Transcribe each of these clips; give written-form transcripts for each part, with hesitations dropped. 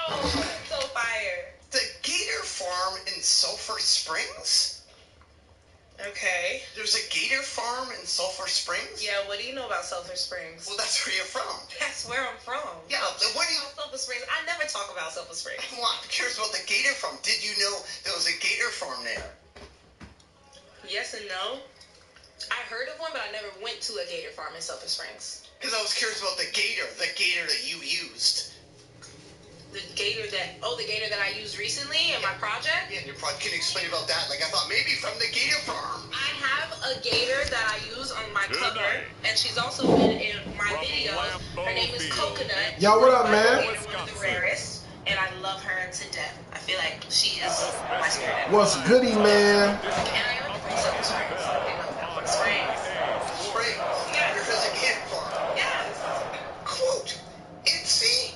So fire. The Gator Farm in Sulphur Springs? Okay. There's a Gator Farm in Sulphur Springs? Yeah, what do you know about Sulphur Springs? Well, that's where you're from. That's where I'm from. Yeah, what do you... Sulphur Springs. I never talk about Sulphur Springs. Well, I'm curious about the Gator Farm. Did you know there was a Gator Farm there? Yes and no. I heard of one, but I never went to a Gator Farm in Sulphur Springs. Because I was curious about the gator that you used. The gator that I used recently in my project? Yeah, in your project. Can you explain about that? Like, I thought maybe from the Gator Farm. I have a gator that I use on my cover, and she's also been in my videos. Her name is Coconut. Yo, what up, man? One of the rarest, and I love her to death. I feel like she is my spirit. What's goody, man? And I am from Sulphur Springs. From Springs. Springs. Yeah. There is a Gator Farm. Yes. Quote, Itsy,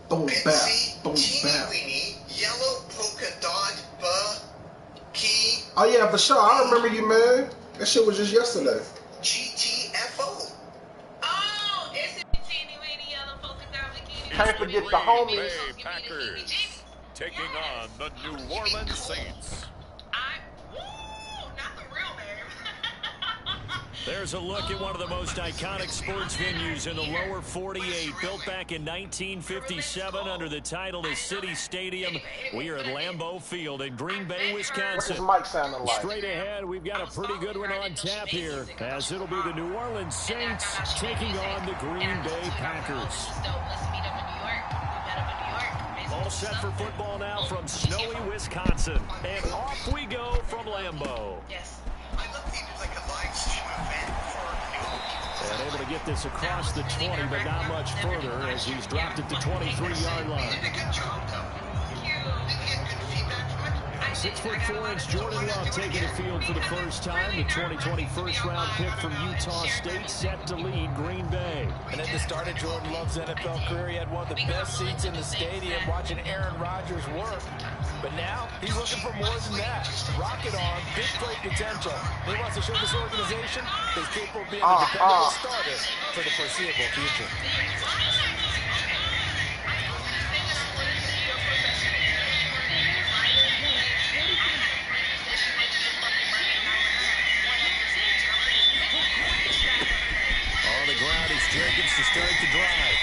Boom, Bitsy, boom, teeny weeny, yellow polka dot, key, Oh yeah, for sure. I remember you, man. That shit was just yesterday. GTFO. Oh, it's a teeny weeny yellow polka dot bikini. Can't forget the homies. Bay Packers taking on the New Orleans Saints. Not the real name. There's a look at one of the most iconic sports venues in the lower 48, built back in 1957 under the title of City Stadium. We are at Lambeau Field in Green Bay, What's Wisconsin. his mic sounding like? Straight ahead, we've got a pretty good one on tap here, as it'll be the New Orleans Saints taking on the Green Bay Packers. All set for football now from snowy Wisconsin. And off we go from Lambeau. Yes. I love that he did like a live stream event for And able to get this across the 20, but not much further as he's dropped it to 23-yard line. He did a good job, though. Did he get good feedback from it? 6'4" Jordan Love taking the field for the first time. The 2020 first-round pick from Utah State set to lead Green Bay. And at the start of Jordan Love's NFL career, he had one of the best seats in the stadium watching Aaron Rodgers work. But now, he's looking for more than that. Rocket arm, big play potential. He wants to show this organization that he's capable of being a dependable starter for the foreseeable future. On the ground is Jacobs to start the drive.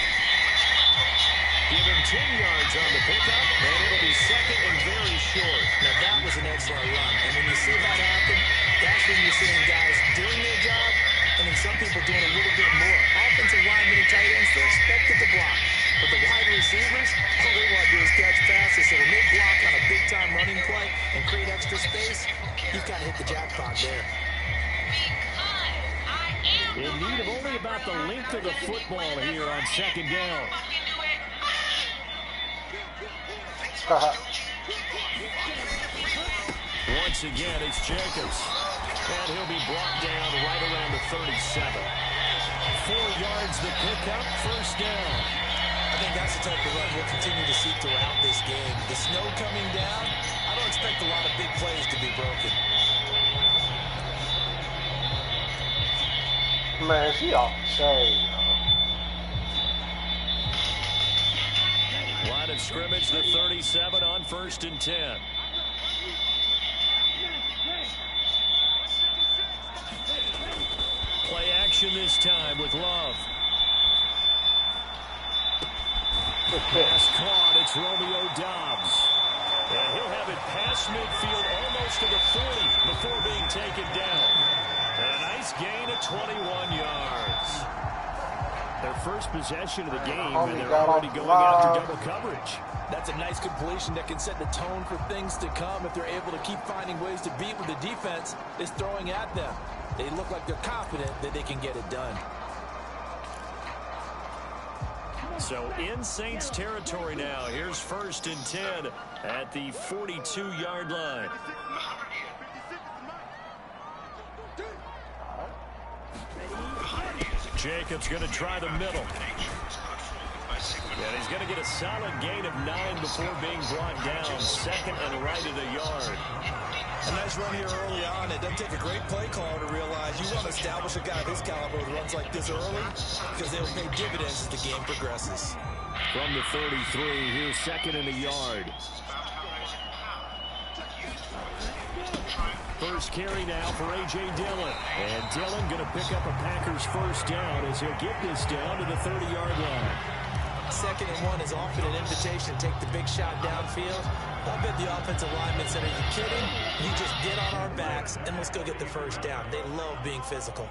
Give him 10 yards on the pickup, and it'll be second and very short. Now, that was an excellent run. And when you see that happen, that's when you're seeing guys doing their job, and then some people doing a little bit more. Offensive linemen and tight ends, they're expected to block. But the wide receivers, all they want to do is catch passes. So when they block on a big-time running play and create extra space, you've got to hit the jackpot there. In need of only about the length of the football here on second down. Once again, it's Jacobs. And he'll be brought down right around the 37. 4 yards the pickup, first down. I think that's the type of run we'll continue to see throughout this game. The snow coming down, I don't expect a lot of big plays to be broken. Man, she off the chain, Line of scrimmage, the 37 on 1st and 10. Play action this time with Love. Pass caught, it's Romeo Doubs. And he'll have it past midfield almost to the 40 before being taken down. And a nice gain of 21 yards. Their first possession of the game, and they're already going after double coverage. That's a nice completion that can set the tone for things to come if they're able to keep finding ways to beat what the defense is throwing at them. They look like they're confident that they can get it done. So in Saints territory now. Here's 1st and 10 at the 42-yard line. Jacobs going to try the middle. And he's going to get a solid gain of 9 before being brought down. Second and right at a yard. A nice run here early on. It doesn't take a great play caller to realize you want to establish a guy of his caliber who runs like this early because they'll pay dividends as the game progresses. From the 33, here's second and a yard. First carry now for A.J. Dillon. And Dillon going to pick up a Packers first down as he'll get this down to the 30-yard line. 2nd and 1 is often an invitation to take the big shot downfield. I bet the offensive lineman said, are you kidding? You just get on our backs and let's go get the first down. They love being physical.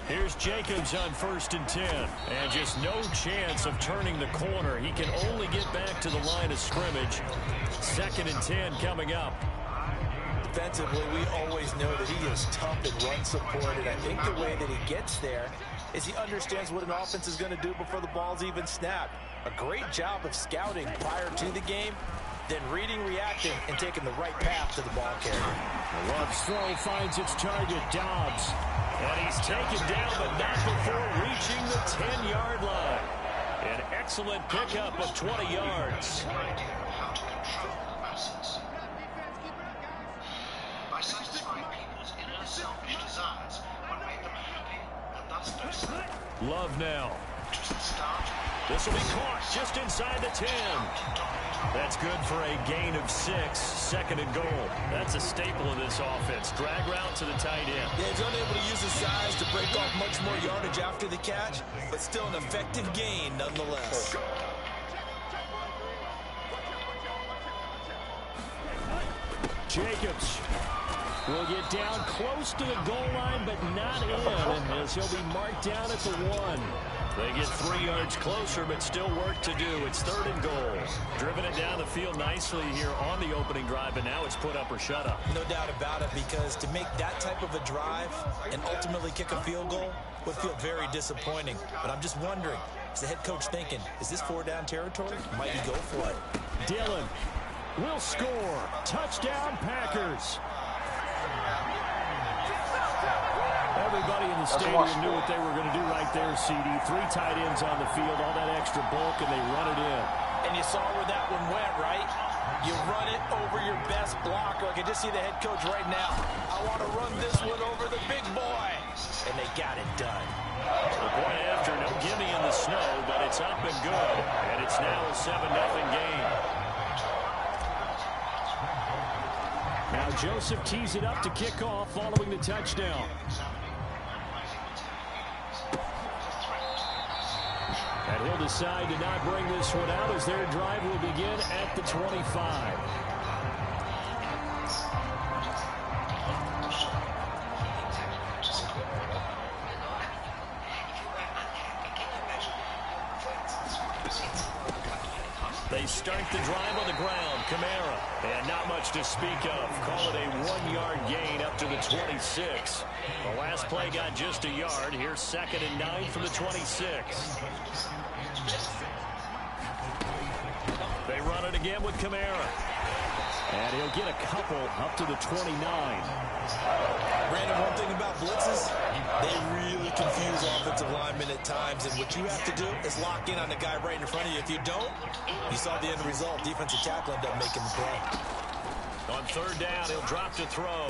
Here's Jacobs on 1st and 10. And just no chance of turning the corner. He can only get back to the line of scrimmage. 2nd and 10 coming up. Defensively, we always know that he is tough and run support. And I think the way that he gets there is he understands what an offense is going to do before the ball's even snapped. A great job of scouting prior to the game, then reading, reacting, and taking the right path to the ball carrier. Love's throw finds its target, Dobbs. And he's taken down, but not before reaching the 10-yard line. An excellent pickup of 20 yards. By satisfying people's inner selfish desires, one made them happy, and that's no sin. Love now. Just the start. This will be caught just inside the 10. That's good for a gain of 6. 2nd and goal. That's a staple of this offense. Drag route to the tight end. Yeah, he's unable to use his size to break off much more yardage after the catch, but still an effective gain nonetheless. Jacobs will get down close to the goal line, but not in, as he'll be marked down at the 1. They get 3 yards closer, but still work to do. It's 3rd and goal. Driven it down the field nicely here on the opening drive, but now it's put up or shut up. No doubt about it, because to make that type of a drive and ultimately kick a field goal would feel very disappointing. But I'm just wondering, is the head coach thinking, is this 4-down territory? Might he go for it? Dillon will score. Touchdown, Packers. Everybody in the stadium knew what they were going to do right there, CD. 3 tight ends on the field, all that extra bulk, and they run it in. And you saw where that one went, right? You run it over your best blocker. I can just see the head coach right now. I want to run this one over the big boy. And they got it done. The point after, no gimme in the snow, but it's up and good. And it's now a 7-0 game. Now Joseph tees it up to kick off following the touchdown. And he'll decide to not bring this one out as their drive will begin at the 25. They start the drive on the ground. Kamara, and not much to speak of. Call it a 1-yard gain up to the 26. The last play got just a yard. Here's 2nd and 9 from the 26. They run it again with Kamara. And he'll get a couple up to the 29. Brandon, one thing about blitzes, they really confuse offensive linemen at times, and what you have to do is lock in on the guy right in front of you. If you don't, you saw the end result. Defensive tackle ended up making the play. On 3rd down, he'll drop to throw.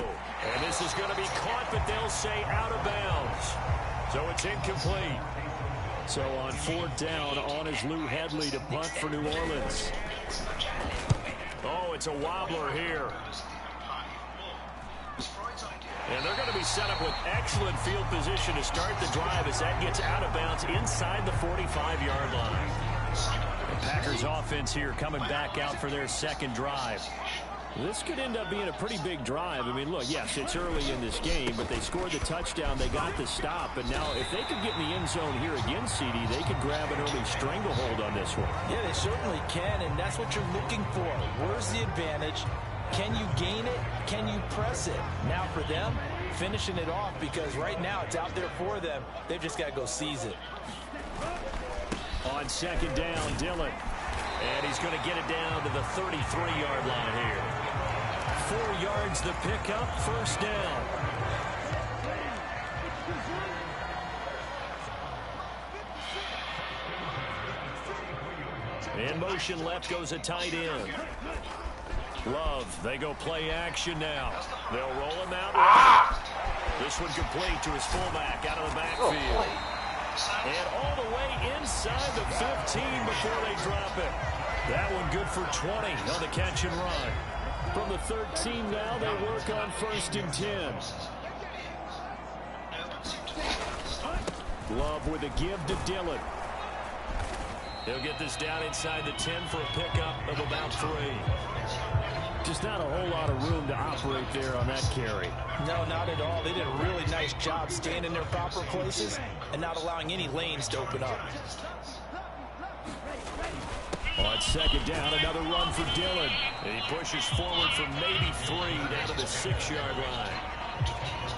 And this is going to be caught, but they'll say out of bounds. So it's incomplete. So on 4th down, on is Lou Hedley to punt for New Orleans. Oh, it's a wobbler here. And they're going to be set up with excellent field position to start the drive as that gets out of bounds inside the 45-yard line. The Packers offense here coming back out for their 2nd drive. This could end up being a pretty big drive. I mean, look, yes, it's early in this game, but they scored the touchdown. They got the stop. And now if they could get in the end zone here again, CD, they could grab an early stranglehold on this one. Yeah, they certainly can, and that's what you're looking for. Where's the advantage? Can you gain it? Can you press it? Now for them, finishing it off, because right now it's out there for them. They've just got to go seize it. On 2nd down, Dillon. And he's going to get it down to the 33-yard line here. 4 yards the pickup, 1st down. In motion left goes a tight end. Love, they go play action now. They'll roll him out. This one complete to his fullback out of the backfield. And all the way inside the 15 before they drop it. That one good for 20 on the catch and run. From the 13 now, they work on 1st and 10. Love with a give to Dillon. He'll get this down inside the 10 for a pickup of about 3. Just not a whole lot of room to operate there on that carry. No, not at all. They did a really nice job staying in their proper places and not allowing any lanes to open up. On 2nd down, another run for Dillon. And he pushes forward for maybe 3 down to the 6-yard line.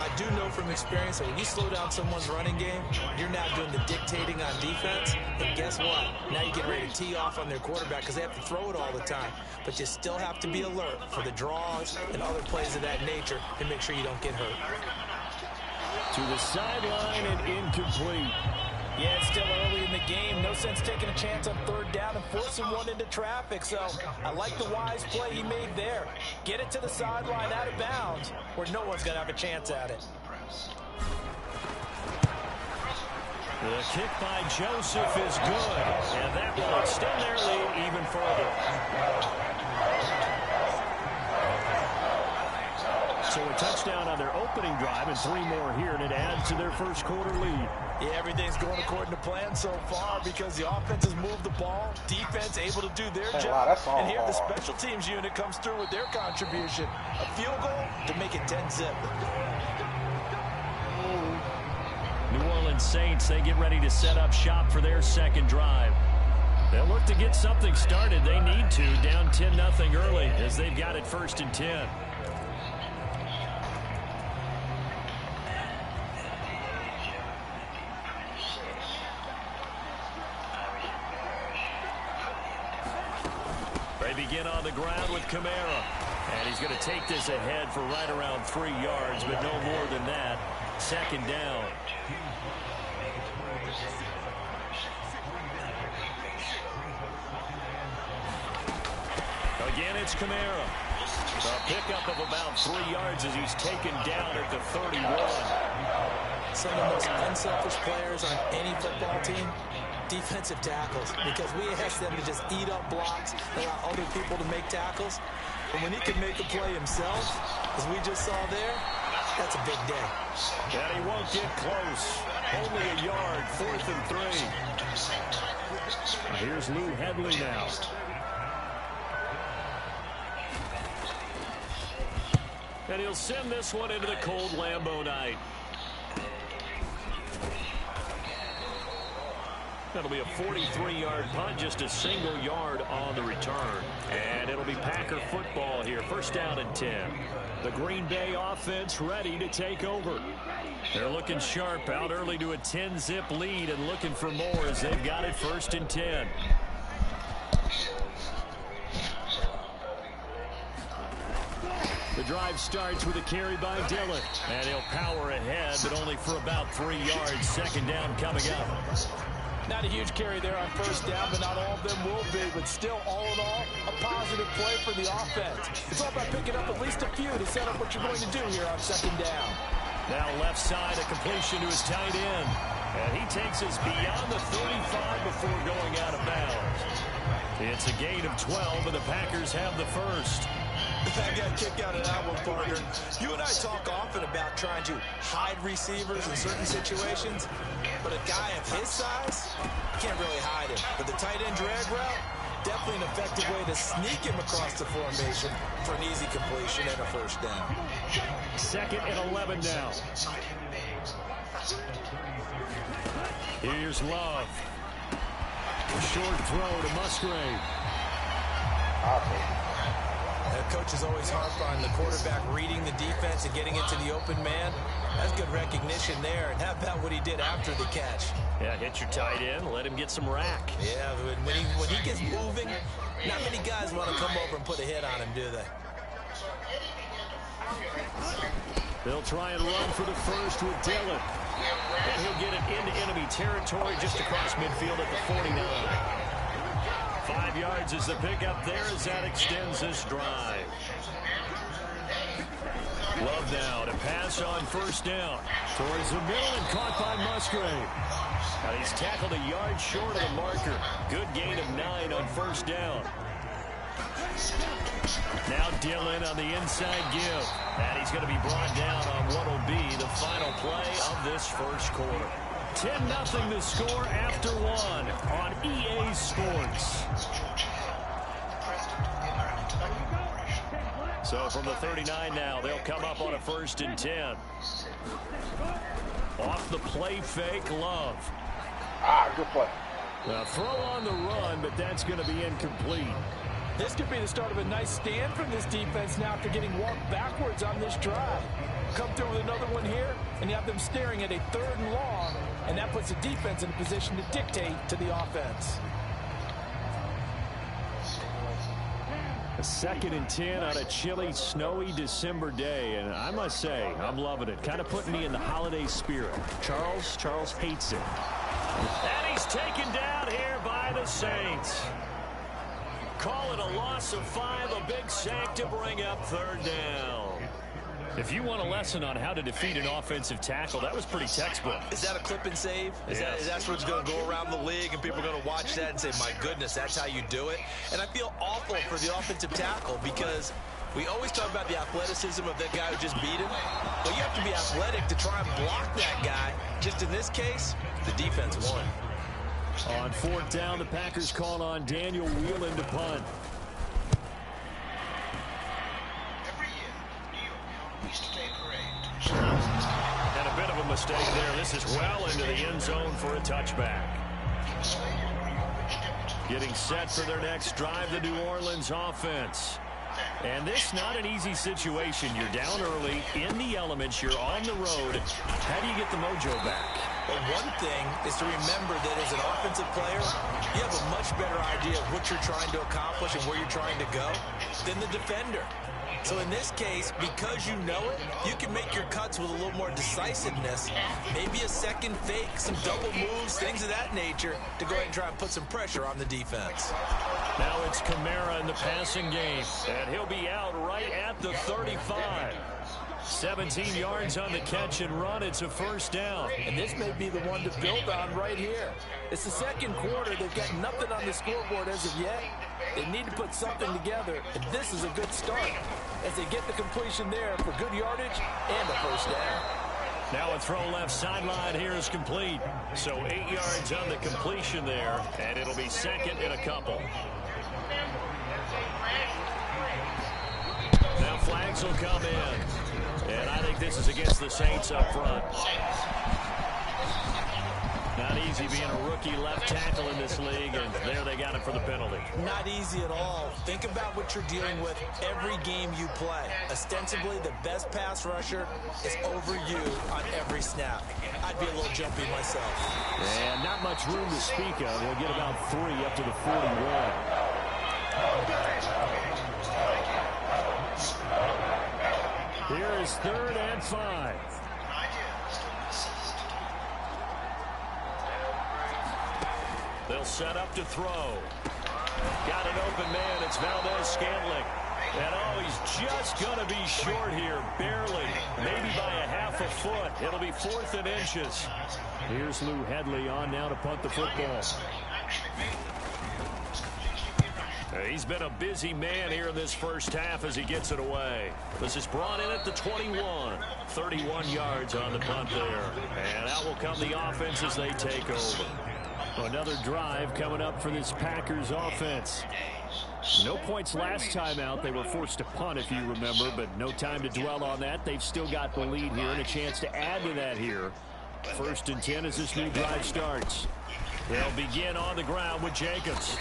I do know from experience that when you slow down someone's running game, you're now doing the dictating on defense. And guess what? Now you get ready to tee off on their quarterback because they have to throw it all the time. But you still have to be alert for the draws and other plays of that nature and make sure you don't get hurt. To the sideline and incomplete. Yeah, it's still early in the game. No sense taking a chance on 3rd down and forcing one into traffic. So I like the wise play he made there. Get it to the sideline out of bounds where no one's going to have a chance at it. The kick by Joseph is good. And that will extend their lead even further. So a touchdown on their opening drive and 3 more here, and it adds to their 1st quarter lead. Yeah, everything's going according to plan so far because the offense has moved the ball, defense able to do their job, and here the special teams unit comes through with their contribution. A field goal to make it 10-zip. New Orleans Saints, they get ready to set up shop for their 2nd drive. They'll look to get something started. They need to, down 10-0 early as they've got it 1st and 10. Begin on the ground with Kamara. And he's going to take this ahead for right around 3 yards, but no more than that. 2nd down. Again, it's Kamara. A pickup of about 3 yards as he's taken down at the 31. Some of the most unselfish players on any football team, defensive tackles, because we ask them to just eat up blocks, allow other people to make tackles. But when he can make a play himself, as we just saw there, that's a big day. And he won't get close. Only a yard, 4th and 3. Here's Lou Hedley now. And he'll send this one into the cold Lambeau night. That'll be a 43-yard punt, just a single yard on the return. And it'll be Packer football here, 1st down and 10. The Green Bay offense ready to take over. They're looking sharp, out early to a 10-zip lead and looking for more as they've got it 1st and 10. The drive starts with a carry by Dillon. And he'll power ahead, but only for about 3 yards. 2nd down coming up. Not a huge carry there on 1st down, but not all of them will be. But still, all in all, a positive play for the offense. It's all about picking up at least a few to set up what you're going to do here on 2nd down. Now left side, a completion to his tight end. And he takes us beyond the 35 before going out of bounds. It's a gain of 12, and the Packers have the 1st. I got a kick out of that one, partner. You and I talk often about trying to hide receivers in certain situations, but a guy of his size, you can't really hide him. But the tight end drag route, definitely an effective way to sneak him across the formation for an easy completion and a 1st down. 2nd and 11 now. Here's Love. A short throw to Musgrave. Coach is always harped on the quarterback reading the defense and getting into the open man. That's good recognition there. And how about what he did after the catch? Yeah, hit your tight end, let him get some rack. Yeah, when he gets moving, not many guys want to come over and put a hit on him, do they? They'll try and run for the 1st with Dillon. And he'll get it into enemy territory just across midfield at the 49. 5 yards is the pickup there as that extends this drive. Love now to pass on 1st down. Towards the middle and caught by Musgrave. And he's tackled a yard short of the marker. Good gain of 9 on first down. Now Dillon on the inside give. And he's going to be brought down on what will be the final play of this first quarter. 10-0 the score after 1 on EA Sports. So from the 39 now, they'll come up on a 1st and 10. Off the play fake, Love. Good play. Throw on the run, but that's going to be incomplete. This could be the start of a nice stand from this defense now after getting walked backwards on this drive. Come through with another one here, and you have them staring at a 3rd and long, and that puts the defense in a position to dictate to the offense. A 2nd and 10 on a chilly, snowy December day, and I must say, I'm loving it. Kind of putting me in the holiday spirit. Charles hates it. And he's taken down here by the Saints. Call it a loss of 5, a big sack to bring up 3rd down. If you want a lesson on how to defeat an offensive tackle, that was pretty textbook. Is that a clip and save? Is that what's going to go around the league and people are going to watch that and say, my goodness, that's how you do it? And I feel awful for the offensive tackle because we always talk about the athleticism of that guy who just beat him. But you have to be athletic to try and block that guy. Just in this case, the defense won. On 4th down, the Packers call on Daniel Whelan to punt. Every year, New York held Easter Day Parade. And a bit of a mistake there. This is well into the end zone for a touchback. Getting set for their next drive, the New Orleans offense. And this not an easy situation. You're down early, in the elements, you're on the road. How do you get the mojo back? Well, one thing is to remember that as an offensive player, you have a much better idea of what you're trying to accomplish and where you're trying to go than the defender. So in this case, because you know it, you can make your cuts with a little more decisiveness, maybe a second fake, some double moves, things of that nature, to go ahead and try and put some pressure on the defense. Now it's Kamara in the passing game, and he'll be out right at the 35. 17 yards on the catch and run. It's a 1st down. And this may be the one to build on right here. It's the 2nd quarter. They've got nothing on the scoreboard as of yet. They need to put something together, and this is a good start as they get the completion there for good yardage and a 1st down. Now a throw left sideline here is complete. So 8 yards on the completion there, and it'll be 2nd and a couple. Now flags will come in. And I think this is against the Saints up front. Not easy being a rookie left tackle in this league, and there they got it for the penalty. Not easy at all. Think about what you're dealing with every game you play. Ostensibly, the best pass rusher is over you on every snap. I'd be a little jumpy myself. And not much room to speak of. We'll get about 3 up to the 41. Here is 3rd and 5. They'll set up to throw. Got an open man. It's Valdez-Scantling. And oh, he's just going to be short here. Barely. Maybe by a half a foot. It'll be 4th and inches. Here's Lou Hedley on now to punt the football. He's been a busy man here in this first half as he gets it away. This is brought in at the 21. 31 yards on the punt there. And out will come the offense as they take over. Another drive coming up for this Packers offense. No points last time out. They were forced to punt, if you remember, but no time to dwell on that. They've still got the lead here and a chance to add to that here. 1st and 10 as this new drive starts. They'll begin on the ground with Jacobs.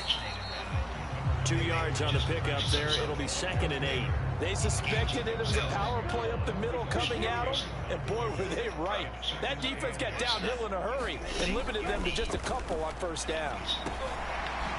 2 yards on the pickup there. It'll be 2nd and 8. They suspected it was a power play up the middle coming at them, and boy, were they right. That defense got downhill in a hurry and limited them to just a couple on 1st down.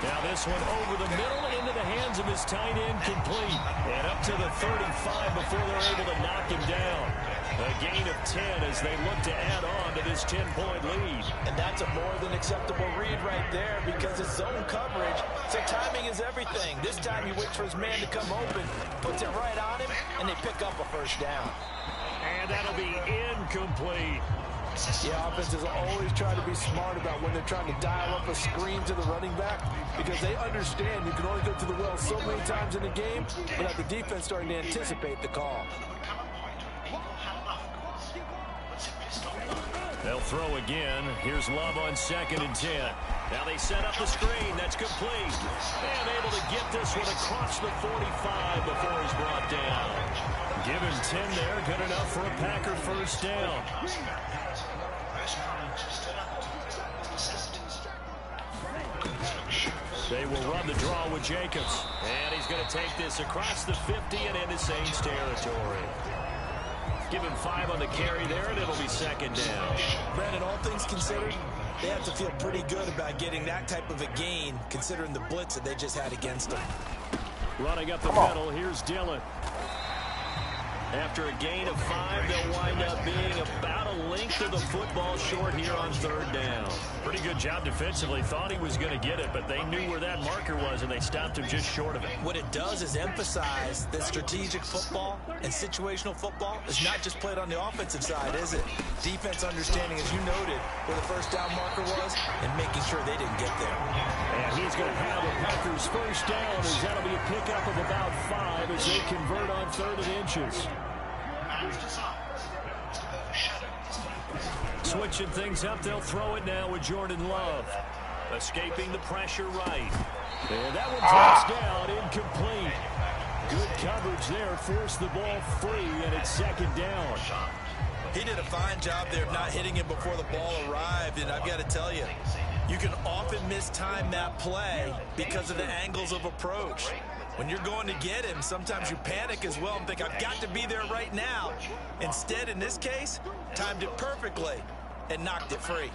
Now this one over the middle and into the hands of his tight end, complete. And up to the 35 before they're able to knock him down. A gain of 10 as they look to add on to this 10-point lead. And that's a more than acceptable read right there because it's zone coverage. So timing is everything. This time he waits for his man to come open, puts it right on him, and they pick up a 1st down. And that'll be incomplete. Yeah, offenses always try to be smart about when they're trying to dial up a screen to the running back because they understand you can only go to the well so many times in a game without the defense starting to anticipate the call. They'll throw again. Here's Love on 2nd and 10. Now they set up the screen. That's complete. And able to get this one across the 45 before he's brought down. Give him 10 there. Good enough for a Packer first down. They will run the draw with Jacobs. And he's going to take this across the 50 and into Saints territory. Give him 5 on the carry there, and it'll be 2nd down. Brandon, all things considered, they have to feel pretty good about getting that type of a gain, considering the blitz that they just had against them. Running up the middle, here's Dillon. After a gain of 5, they'll wind up being about a length of the football short here on 3rd down. Pretty good job defensively. Thought he was going to get it, but they knew where that marker was, and they stopped him just short of it. What it does is emphasize that strategic football and situational football is not just played on the offensive side, is it? Defense understanding, as you noted, where the first down marker was and making sure they didn't get there. And he's going to have a Packers first down, as that'll be a pickup of about 5 as they convert on 3rd and inches. Switching things up, they'll throw it now with Jordan Love. Escaping the pressure right. And that one drops down, incomplete. Good coverage there, forced the ball free, and it's 2nd down. He did a fine job there of not hitting it before the ball arrived, and I've got to tell you, you can often mistime that play because of the angles of approach. When you're going to get him, sometimes you panic as well and think, I've got to be there right now. Instead, in this case, timed it perfectly and knocked it free.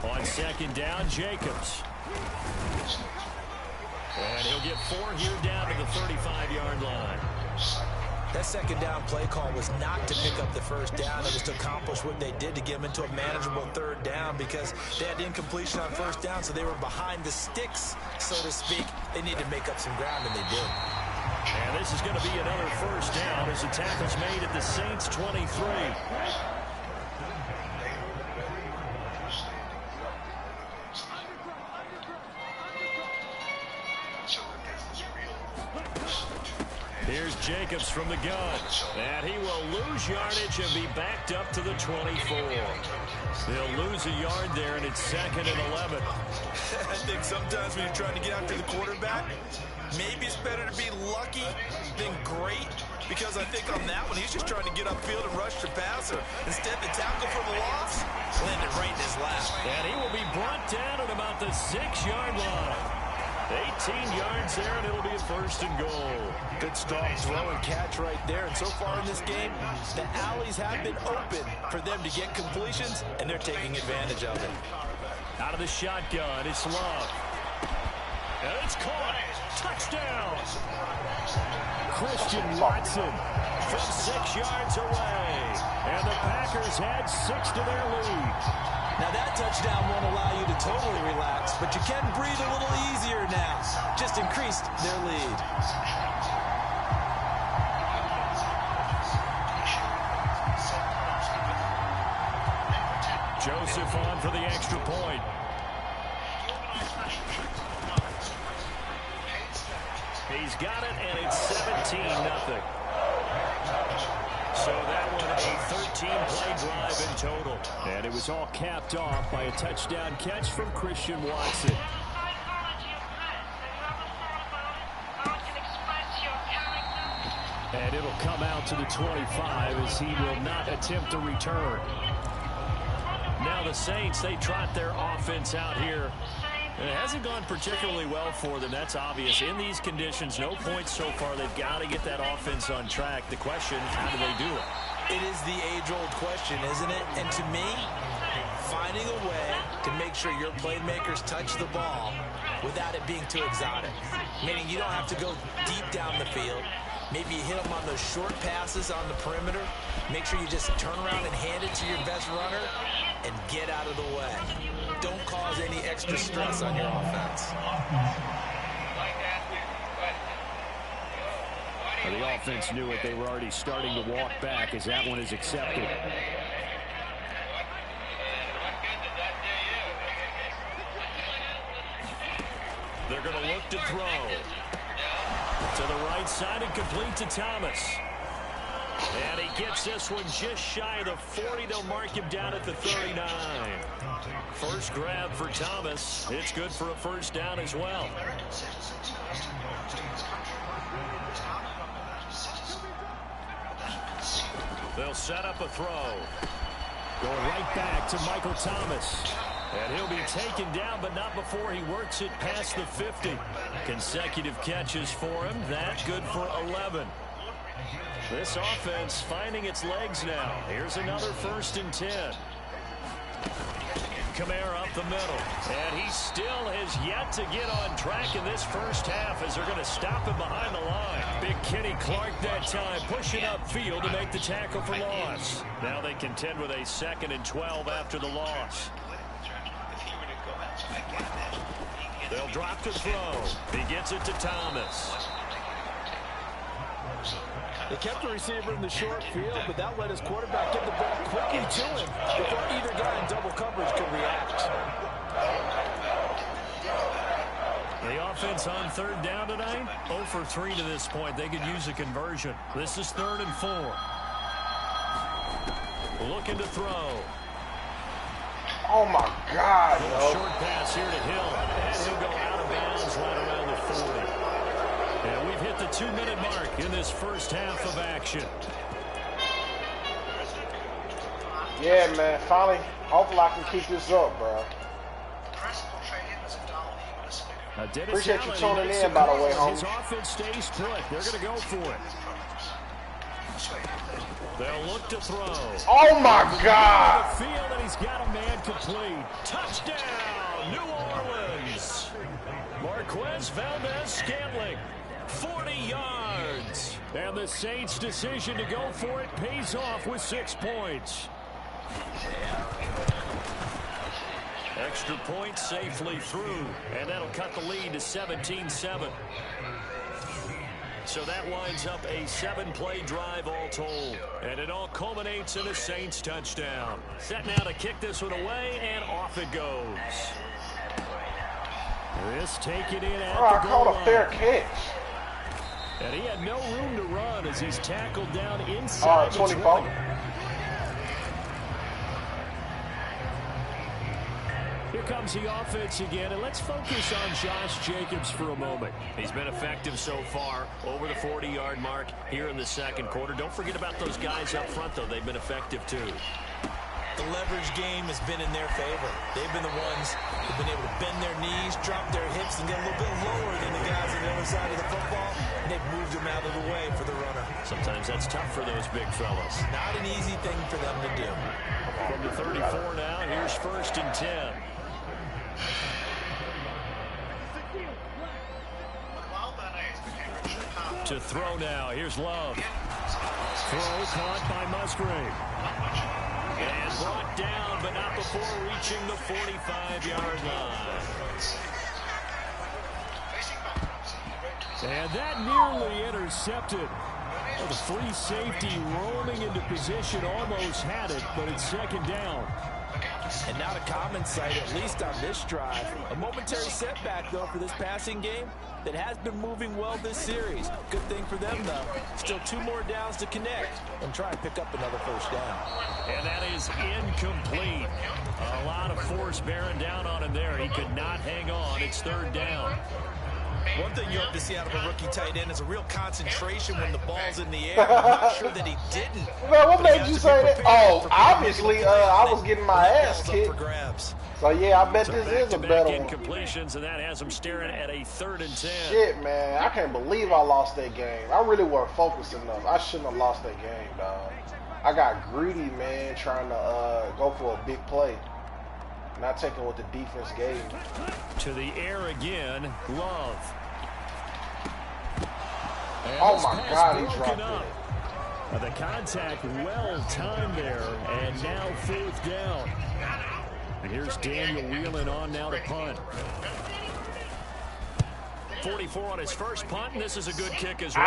On 2nd down, Jacobs. And he'll get 4 here down to the 35-yard line. That 2nd down play call was not to pick up the first down. It was to accomplish what they did to get them into a manageable 3rd down because they had incompletion on 1st down, so they were behind the sticks, so to speak. They needed to make up some ground, and they did. And this is going to be another first down as the tackle's made at the Saints 23. Here's Jacobs from the gun. And he will lose yardage and be backed up to the 24. They'll lose a yard there, and it's 2nd and 11. I think sometimes when you're trying to get after the quarterback, maybe it's better to be lucky than great, because I think on that one, he's just trying to get upfield and rush the passer. Instead, the tackle for the loss landed right in his lap. And he will be brought down at about the 6-yard line. 18 yards there, and it'll be a 1st and goal. Good strong throw and catch right there. And so far in this game, the alleys have been open for them to get completions, and they're taking advantage of it. Out of the shotgun, it's Love. And it's caught. Touchdown. Christian Watson from 6 yards away. And the Packers had 6 to their lead. Now that touchdown won't allow you to totally relax, but you can breathe a little easier now. Just increased their lead. Joseph on for the extra point. He's got it, and it's 17-0. So that one a 13-play drive in total. And it was all capped off by a touchdown catch from Christian Watson. And it'll come out to the 25 as he will not attempt a return. Now the Saints, they trot their offense out here. And it hasn't gone particularly well for them. That's obvious. In these conditions, no points so far. They've got to get that offense on track. The question, how do they do it? It is the age-old question, isn't it? And to me, finding a way to make sure your playmakers touch the ball without it being too exotic. Meaning you don't have to go deep down the field. Maybe you hit them on those short passes on the perimeter. Make sure you just turn around and hand it to your best runner and get out of the way. Don't cause any extra stress on your offense. The offense knew it. They were already starting to walk back as that one is accepted. They're going to look to throw. To the right side and complete to Thomas. And he gets this one just shy of the 40. They'll mark him down at the 39. First grab for Thomas. It's good for a first down as well. They'll set up a throw. Going right back to Michael Thomas. And he'll be taken down, but not before he works it past the 50. Consecutive catches for him. That's good for 11. This offense finding its legs now. Here's another 1st and 10. Kamara up the middle. And he still has yet to get on track in this first half as they're going to stop him behind the line. Big Kenny Clark that time pushing upfield to make the tackle for loss. Now they contend with a 2nd and 12 after the loss. They'll drop the throw. He gets it to Thomas. They kept the receiver in the short field, but that let his quarterback get the ball quickly to him before either guy in double coverage could react. The offense on 3rd down tonight, 0 for 3 to this point. They could use a conversion. This is 3rd and 4. Looking to throw. Oh, my God, yo. Short pass here to Hill. And he'll go out of bounds right around the 40. And we've hit the 2-minute mark in this first half of action. Yeah, man. Finally, hopefully I can keep this up, bro. Appreciate you tuning in, by the way, homie. His offense stays put. They're going to go for it. They'll look to throw. Oh, my God. The field, and he's got a man complete. Touchdown, New Orleans. Marquez Valdez-Scantling, 40 yards. And the Saints' decision to go for it pays off with 6 points. Extra point safely through, and that'll cut the lead to 17-7. So that winds up a 7-play drive all told. And it all culminates in a Saints touchdown. Set now to kick this one away, and off it goes. This taken in at the goal line. I called a fair catch. And he had no room to run as he's tackled down inside the 24. 20. Here comes the offense again, and let's focus on Josh Jacobs for a moment. He's been effective so far, over the 40-yard mark here in the 2nd quarter. Don't forget about those guys up front, though. They've been effective, too. The leverage game has been in their favor. They've been the ones who've been able to bend their knees, drop their hips, and get a little bit lower than the guys on the other side of the football, and they've moved them out of the way for the runner. Sometimes that's tough for those big fellas. Not an easy thing for them to do. From the 34 now, here's 1st and 10. To throw now. Here's Love. Throw caught by Musgrave. And brought down, but not before reaching the 45-yard line. And that nearly intercepted. The free safety roaming into position, almost had it, but it's 2nd down. And not a common sight, at least on this drive. A momentary setback, though, for this passing game that has been moving well this series. Good thing for them, though. Still 2 more downs to connect and try and pick up another first down. And that is incomplete. A lot of force bearing down on him there. He could not hang on. It's 3rd down. One thing you hope to see out of a rookie tight end is a real concentration when the ball's in the air. I'm not sure that he didn't. Man, what made you say that? Oh, obviously, I was getting my ass kicked. So, yeah, I bet this is a better one. Incompletions, and that has him staring at a 3rd and 10. Shit, man. I can't believe I lost that game. I really wasn't focused enough. I shouldn't have lost that game, dog. I got greedy, man, trying to go for a big play. Not taking what the defense gave me. To the air again, Love. And oh, my God, he dropped it. The contact well timed there, and now 4th down. And here's Daniel Whelan on now to punt. 44 on his first punt, and this is a good kick as well.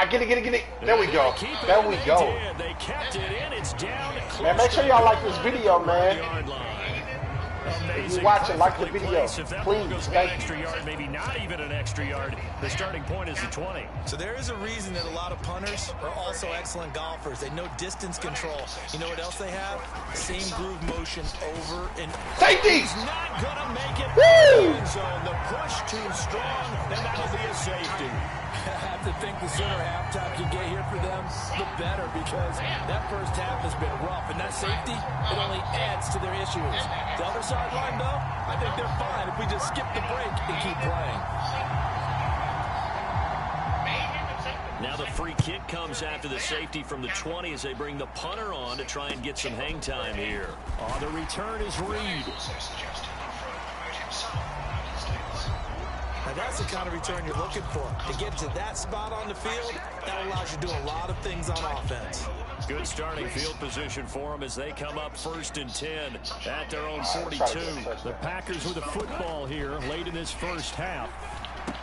Get it. There we go. There we go. They kept it in. It's down. Man, make sure y'all like this video, man. If you watch it, like the video. If that ball goes Please, one extra yard, maybe not even an extra yard, the starting point is the 20. So there is a reason that a lot of punters are also excellent golfers. They know distance control. You know what else they have? Same groove motion over and Safety! He's not going to make it. Woo! Zone. The push too strong, and that'll be a safety. I have to think the sooner halftime can get here for them, the better, because that first half has been rough, and that safety, it only adds to their issues. The other sideline, though, I think they're fine if we just skip the break and keep playing. Now the free kick comes after the safety from the 20 as they bring the punter on to try and get some hang time here. On the return is Reed. Now that's the kind of return you're looking for. To get to that spot on the field, that allows you to do a lot of things on offense. Good starting field position for them as they come up 1st and 10 at their own 42. The Packers with a football here late in this first half.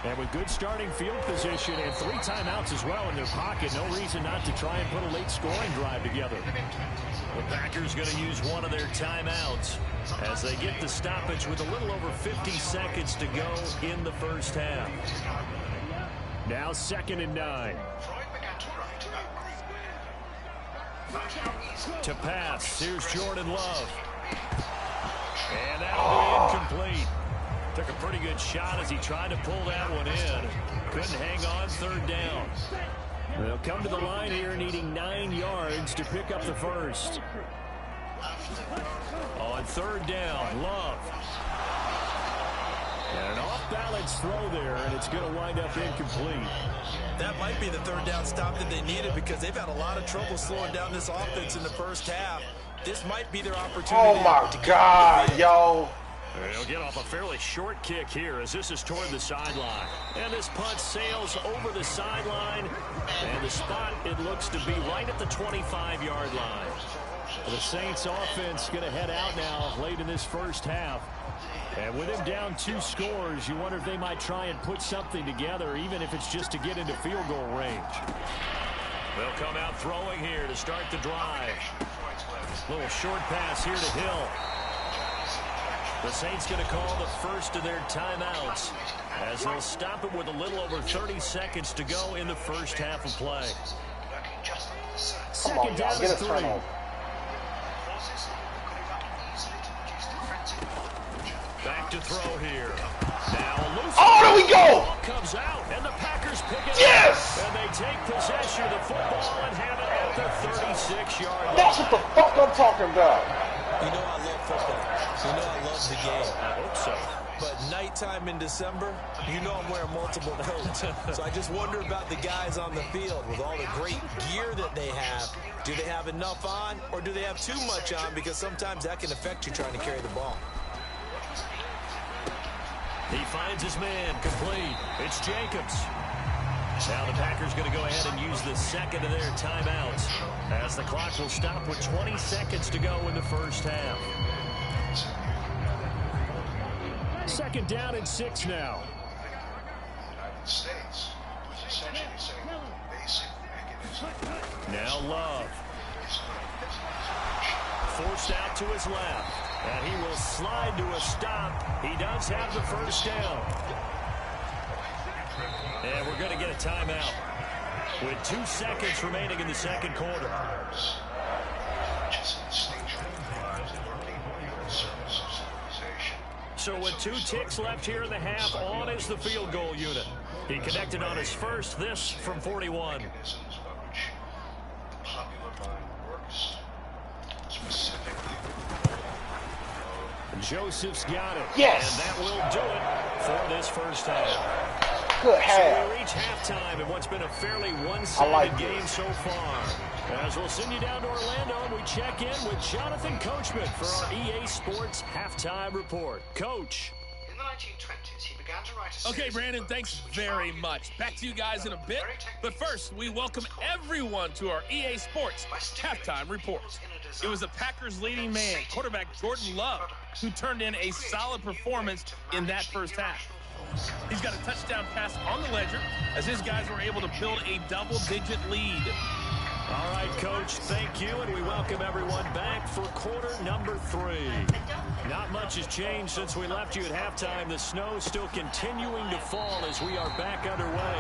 And with good starting field position and 3 timeouts as well in their pocket, no reason not to try and put a late scoring drive together. The Packers going to use one of their timeouts as they get the stoppage with a little over 50 seconds to go in the first half. Now 2nd and 9. To pass, here's Jordan Love. And that'll be incomplete. Took a pretty good shot as he tried to pull that one in. Couldn't hang on 3rd down. They'll come to the line here needing 9 yards to pick up the first. On 3rd down, Love. And an off-balance throw there, and it's going to wind up incomplete. That might be the 3rd down stop that they needed because they've had a lot of trouble slowing down this offense in the first half. This might be their opportunity. Oh, my God, yo. They'll get off a fairly short kick here as this is toward the sideline. And this punt sails over the sideline. And the spot, it looks to be right at the 25-yard line. The Saints offense going to head out now late in this first half. And with him down 2 scores, you wonder if they might try and put something together, even if it's just to get into field goal range. They'll come out throwing here to start the drive. Little short pass here to Hill. The Saints going to call the first of their timeouts as they'll stop it with a little over 30 seconds to go in the first half of play. Come on, y'all. Get a turnover. Back to throw here. Now loose. Oh, there we go! Comes out, and the Packers pick it Yes! up. And they take possession of the football and have it at the 36-yard line. That's what the fuck I'm talking about. You know I love football. You know I love the game. I hope so. But nighttime in December, you know I'm wearing multiple coats. So I just wonder about the guys on the field with all the great gear that they have. Do they have enough on, or do they have too much on? Because sometimes that can affect you trying to carry the ball. He finds his man complete. It's Jacobs. Now the Packers going to go ahead and use the second of their timeouts as the clock will stop with 20 seconds to go in the first half. 2nd down and 6 now. Now Love. Forced out to his left. And he will slide to a stop. He does have the first down. And we're going to get a timeout with 2 seconds remaining in the second quarter. So with 2 ticks left here in the half, on is the field goal unit. He connected on his first, this from 41. Joseph's got it. Yes. And that will do it for this first half. Good half. So we reach halftime in what's been a fairly one-sided game so far. As we'll send you down to Orlando, and we check in with Jonathan Coachman for our EA Sports Halftime Report. Coach. In the 1920s, he began to write a Okay, Brandon, thanks very much. Back to you guys in a bit. But first, we welcome everyone to our EA Sports Halftime Report. It was the Packers' leading man, quarterback Jordan Love, who turned in a solid performance in that first half. He's got a touchdown pass on the ledger as his guys were able to build a double-digit lead. All right, Coach, thank you, and we welcome everyone back for quarter number 3. Not much has changed since we left you at halftime. The snow still continuing to fall as we are back underway.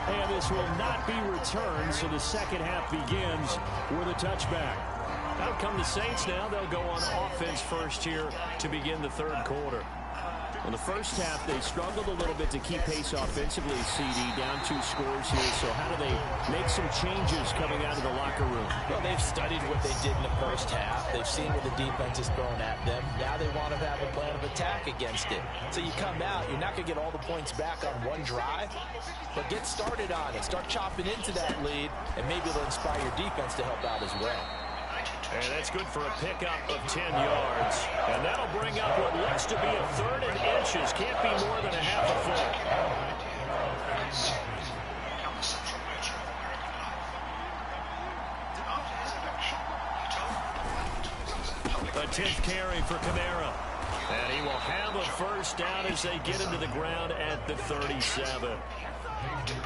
And this will not be returned, so the second half begins with a touchback. Out come the Saints now. They'll go on offense first here to begin the third quarter. In the first half, they struggled a little bit to keep pace offensively, CD, down 2 scores here. So how do they make some changes coming out of the locker room? Well, they've studied what they did in the first half. They've seen what the defense is throwing at them. Now they want to have a plan of attack against it. So you come out, you're not going to get all the points back on one drive, but get started on it. Start chopping into that lead, and maybe it'll inspire your defense to help out as well. And that's good for a pickup of 10 yards. And that'll bring up what looks to be a 3rd and inches. Can't be more than a half a foot. A 10th carry for Kamara. And he will have a first down as they get into the ground at the 37.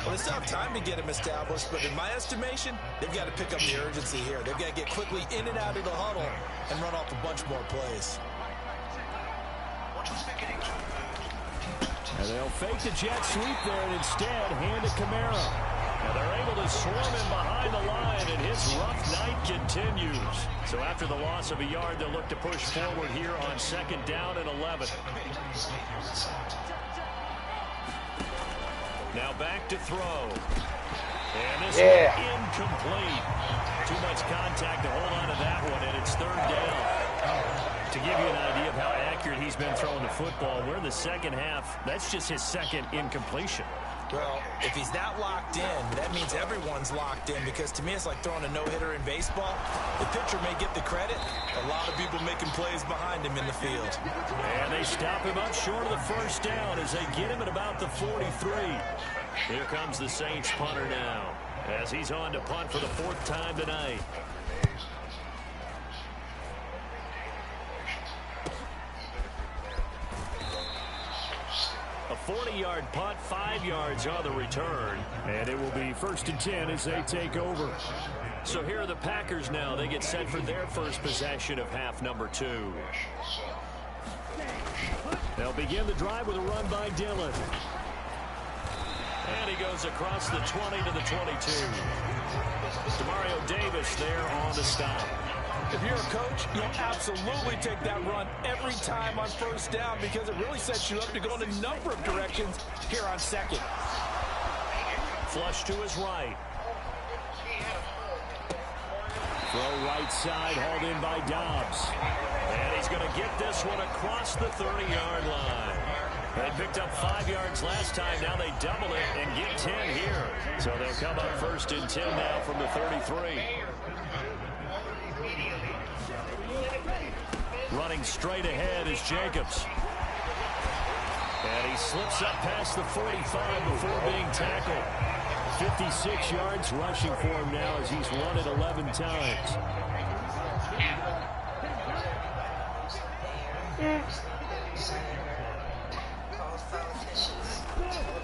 Well, they still have time to get him established, but in my estimation, they've got to pick up the urgency here. They've got to get quickly in and out of the huddle and run off a bunch more plays. And they'll fake the jet sweep there and instead hand it Kamara. And they're able to swarm him behind the line, and his rough night continues. So after the loss of a yard, they'll look to push forward here on 2nd down and 11. Now back to throw. And this one incomplete. Too much contact to hold on to that one, and it's 3rd down. To give you an idea of how accurate he's been throwing the football, we're in the second half. That's just his 2nd incompletion. Well, if he's not locked in, that means everyone's locked in, because to me it's like throwing a no-hitter in baseball. The pitcher may get the credit. A lot of people making plays behind him in the field. And they stop him up short of the first down as they get him at about the 43. Here comes the Saints punter now as he's on to punt for the 4th time tonight. A 40-yard punt, 5 yards on the return. And it will be 1st and 10 as they take over. So here are the Packers now. They get set for their first possession of half number 2. They'll begin the drive with a run by Dillon. And he goes across the 20 to the 22. Demario Davis there on the stop. If you're a coach, you'll absolutely take that run every time on 1st down, because it really sets you up to go in a number of directions here on 2nd. Flush to his right. Throw right side, hauled in by Dobbs. And he's going to get this one across the 30-yard line. They picked up 5 yards last time. Now they double it and get 10 here. So they'll come up 1st and 10 now from the 33. Running straight ahead is Jacobs. And he slips up past the 45 before being tackled. 56 yards rushing for him now as he's run it 11 times.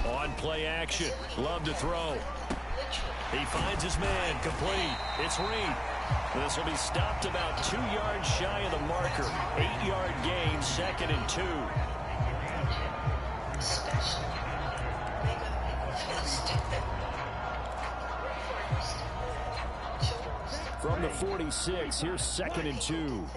On play action. Love to throw. He finds his man. Complete. It's Reed. This will be stopped about 2 yards shy of the marker. 8-yard gain, 2nd and 2. From the 46, here's 2nd and 2.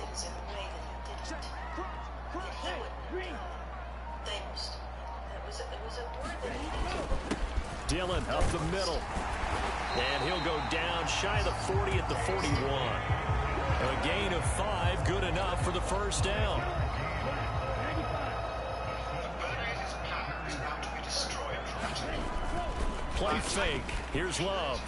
Dillon up the middle. And he'll go down shy of the 40 at the 41. A gain of 5, good enough for the 1st down. Play fake. Here's Love.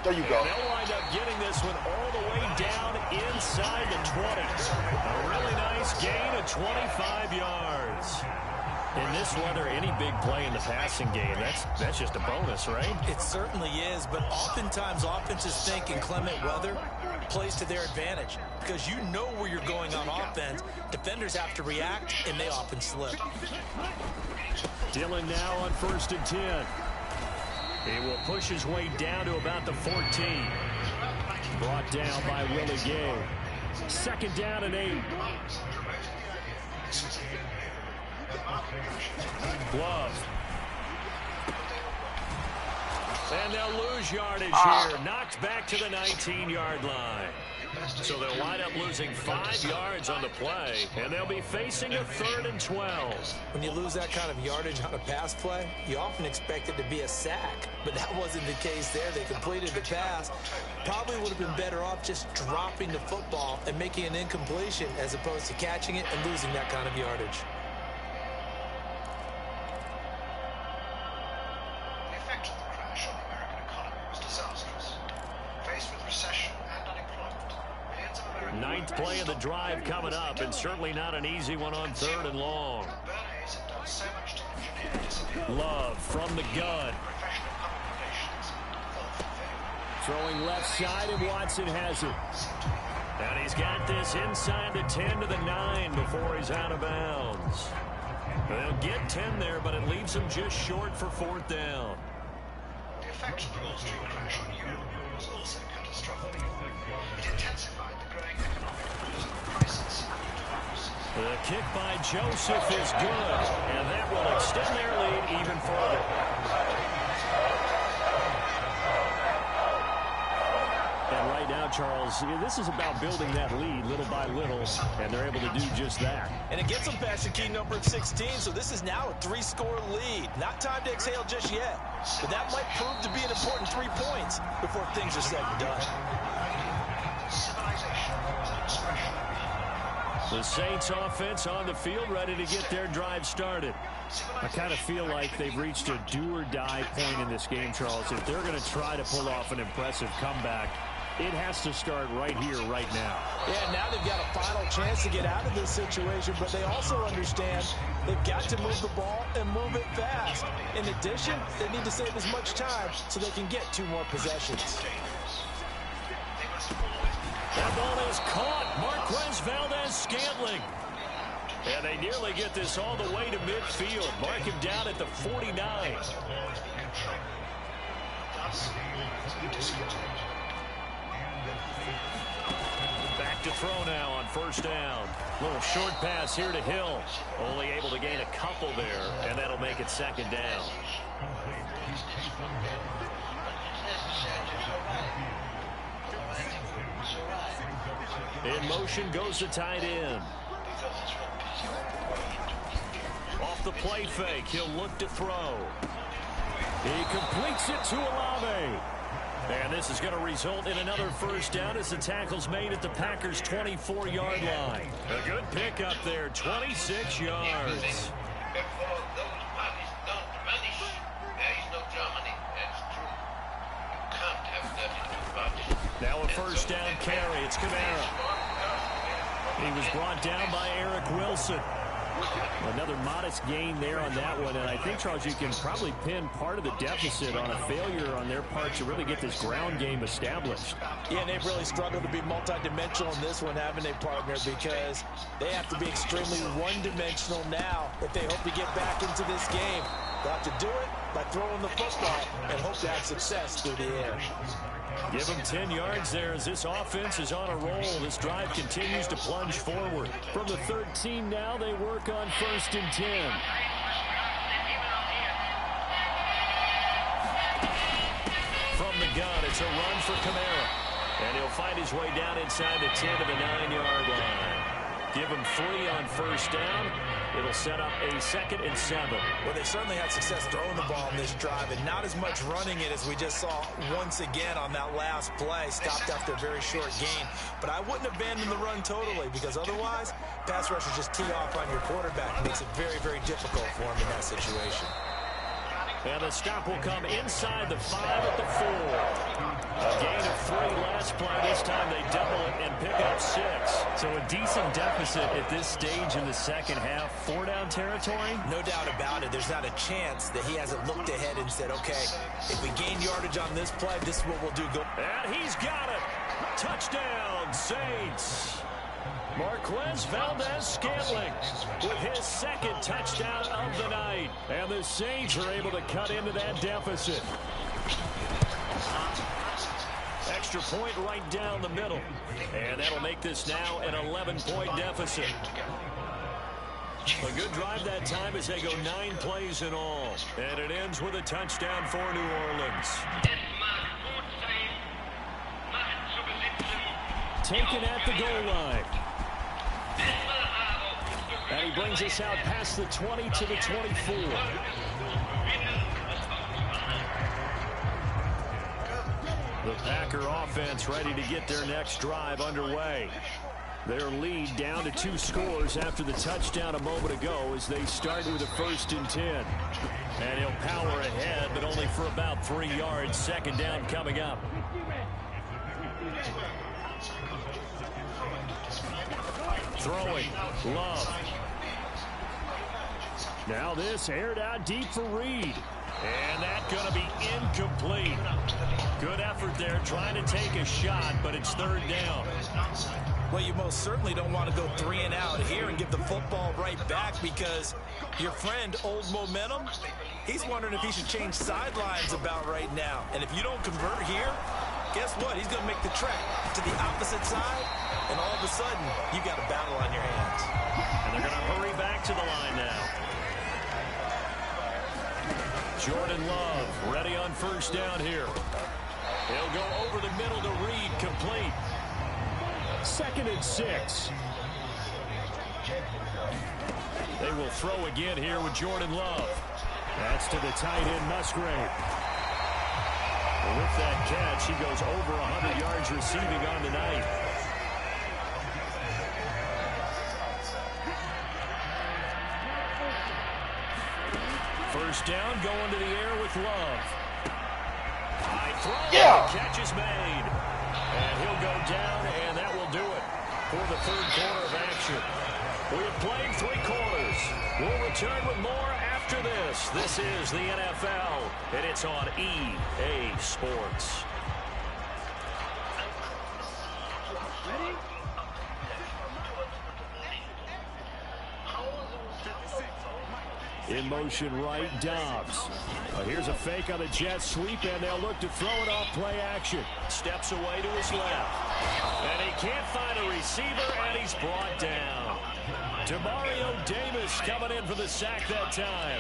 There you go. They'll wind up getting this one all the way down inside the 20. A really nice gain of 25 yards. In this weather, any big play in the passing game, that's just a bonus, right? It certainly is, but oftentimes offenses think inclement weather plays to their advantage because you know where you're going on offense. Defenders have to react, and they often slip. Dillon now on 1st and 10. He will push his way down to about the 14. Brought down by Willie Gay. 2nd down and 8. Love. And they'll lose yardage here. Knocked back to the 19-yard line. So they'll wind up losing 5 yards on the play, and they'll be facing a 3rd and 12. When you lose that kind of yardage on a pass play, you often expect it to be a sack, but that wasn't the case there. They completed the pass. Probably would have been better off just dropping the football and making an incompletion as opposed to catching it and losing that kind of yardage. The effect of the crash on the American economy was disastrous. Faced with recession and unemployment, millions of Americans... 9th play of the drive coming up, and certainly not an easy one on 3rd and long. Bernays had done so much to engineer disappearance. Love from the gun. Professional congregations fell for failure. Throwing left side, and Watson has it. And he's got this inside the 10 to the 9 before he's out of bounds. They'll get 10 there, but it leaves him just short for 4th down. The effect of the Wall Street crash on Europe was also catastrophic. It intensified the growing economic and political crisis and democracy. The kick by Joseph is good, and that will extend their lead even further. And right now, Charles, this is about building that lead little by little, and they're able to do just that. And it gets them past the key number of 16, so this is now a 3-score lead. Not time to exhale just yet, but that might prove to be an important 3 points before things are said and done. Civilization is an expression. The Saints offense on the field, ready to get their drive started. I kind of feel like they've reached a do-or-die point in this game, Charles. If they're going to try to pull off an impressive comeback, it has to start right here, right now. Yeah, now they've got a final chance to get out of this situation, but they also understand they've got to move the ball and move it fast. In addition, they need to save as much time so they can get 2 more possessions. That ball is caught. Marquez Valdez-Scantling. And they nearly get this all the way to midfield. Mark him down at the 49. Back to throw now on 1st down. Little short pass here to Hill. Only able to gain a couple there, and that'll make it 2nd down. In motion goes the tight end. Off the play fake, he'll look to throw. He completes it to Olave. And this is going to result in another 1st down as the tackle's made at the Packers' 24-yard line. A good pick up there, 26 yards. Now a 1st down carry. It's Kamara. He was brought down by Eric Wilson. Another modest gain there on that one, and I think, Charles, you can probably pin part of the deficit on a failure on their part to really get this ground game established. Yeah, and they've really struggled to be multidimensional in this one, haven't they, partner? Because they have to be extremely one-dimensional now if they hope to get back into this game. They'll have to do it by throwing the football and hope to have success through the air. Give them 10 yards there as this offense is on a roll. This drive continues to plunge forward. From the 13 now, they work on 1st and 10. From the gun, it's a run for Kamara. And he'll find his way down inside the 10 to the 9-yard line. Give him 3 on 1st down. It'll set up a 2nd and 7. Well, they certainly had success throwing the ball in this drive, and not as much running it as we just saw once again on that last play. Stopped after a very short gain. But I wouldn't abandon the run totally, because otherwise, pass rushers just tee off on your quarterback. It makes it very, very difficult for him in that situation. And the stop will come inside the 5 at the 4. A gain of 3 last play. This time they double it and pick up 6. So a decent deficit at this stage in the second half. 4-down territory? No doubt about it. There's not a chance that he hasn't looked ahead and said, okay, if we gain yardage on this play, this is what we'll do. Go. And he's got it. Touchdown, Saints. Marquez Valdez-Scantling with his second touchdown of the night. And the Saints are able to cut into that deficit. Extra point right down the middle. And that'll make this now an 11-point deficit. A good drive that time as they go 9 plays in all. And it ends with a touchdown for New Orleans. Taken at the goal line. And he brings us out past the 20 to the 24. The Packer offense ready to get their next drive underway. Their lead down to 2 scores after the touchdown a moment ago as they start with a 1st and 10. And he'll power ahead, but only for about 3 yards. Second down coming up. Throwing, Love. Now this aired out deep for Reed. And that's going to be incomplete. Good effort there trying to take a shot, but it's 3rd down. Well, you most certainly don't want to go 3 and out here and give the football right back because your friend, Old Momentum, he's wondering if he should change sidelines about right now. And if you don't convert here, guess what? He's going to make the trek to the opposite side, and all of a sudden, you got a battle on your hands. And they're going to hurry back to the line now. Jordan Love ready on 1st down here. He'll go over the middle to Reed, complete. 2nd and 6. They will throw again here with Jordan Love. That's to the tight end, Musgrave. And with that catch, he goes over 100 yards receiving on the night. First down, going to the air with Love. High throw, catch is made. And he'll go down, and that will do it for the 3rd quarter of action. We have played 3 quarters. We'll return with more after this. This is the NFL, and it's on EA Sports. In motion right, Dobbs. Here's a fake on the jet sweep, and they'll look to throw it off play action. Steps away to his left. And he can't find a receiver, and he's brought down. Demario Davis coming in for the sack that time.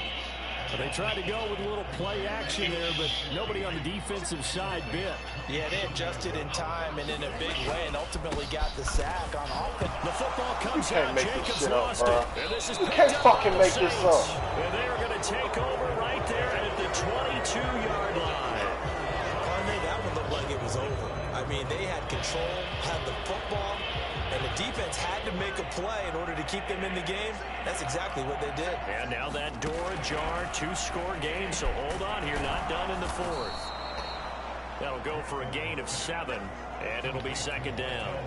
They tried to go with a little play action there, but nobody on the defensive side bit. Yeah, they adjusted in time and in a big way and ultimately got the sack on offense. The football comes you can't out. make Jacobs this shit up, lost bro. it. And this is You can't fucking make this up. And they're going to take over right there at the 22-yard line. That one looked like it was over. I mean, they had control, had the football, and the defense had to make a play in order to keep them in the game. That's exactly what they did. And now that door ajar, 2-score game, so hold on here, not done in the 4th. That'll go for a gain of 7, and it'll be 2nd down.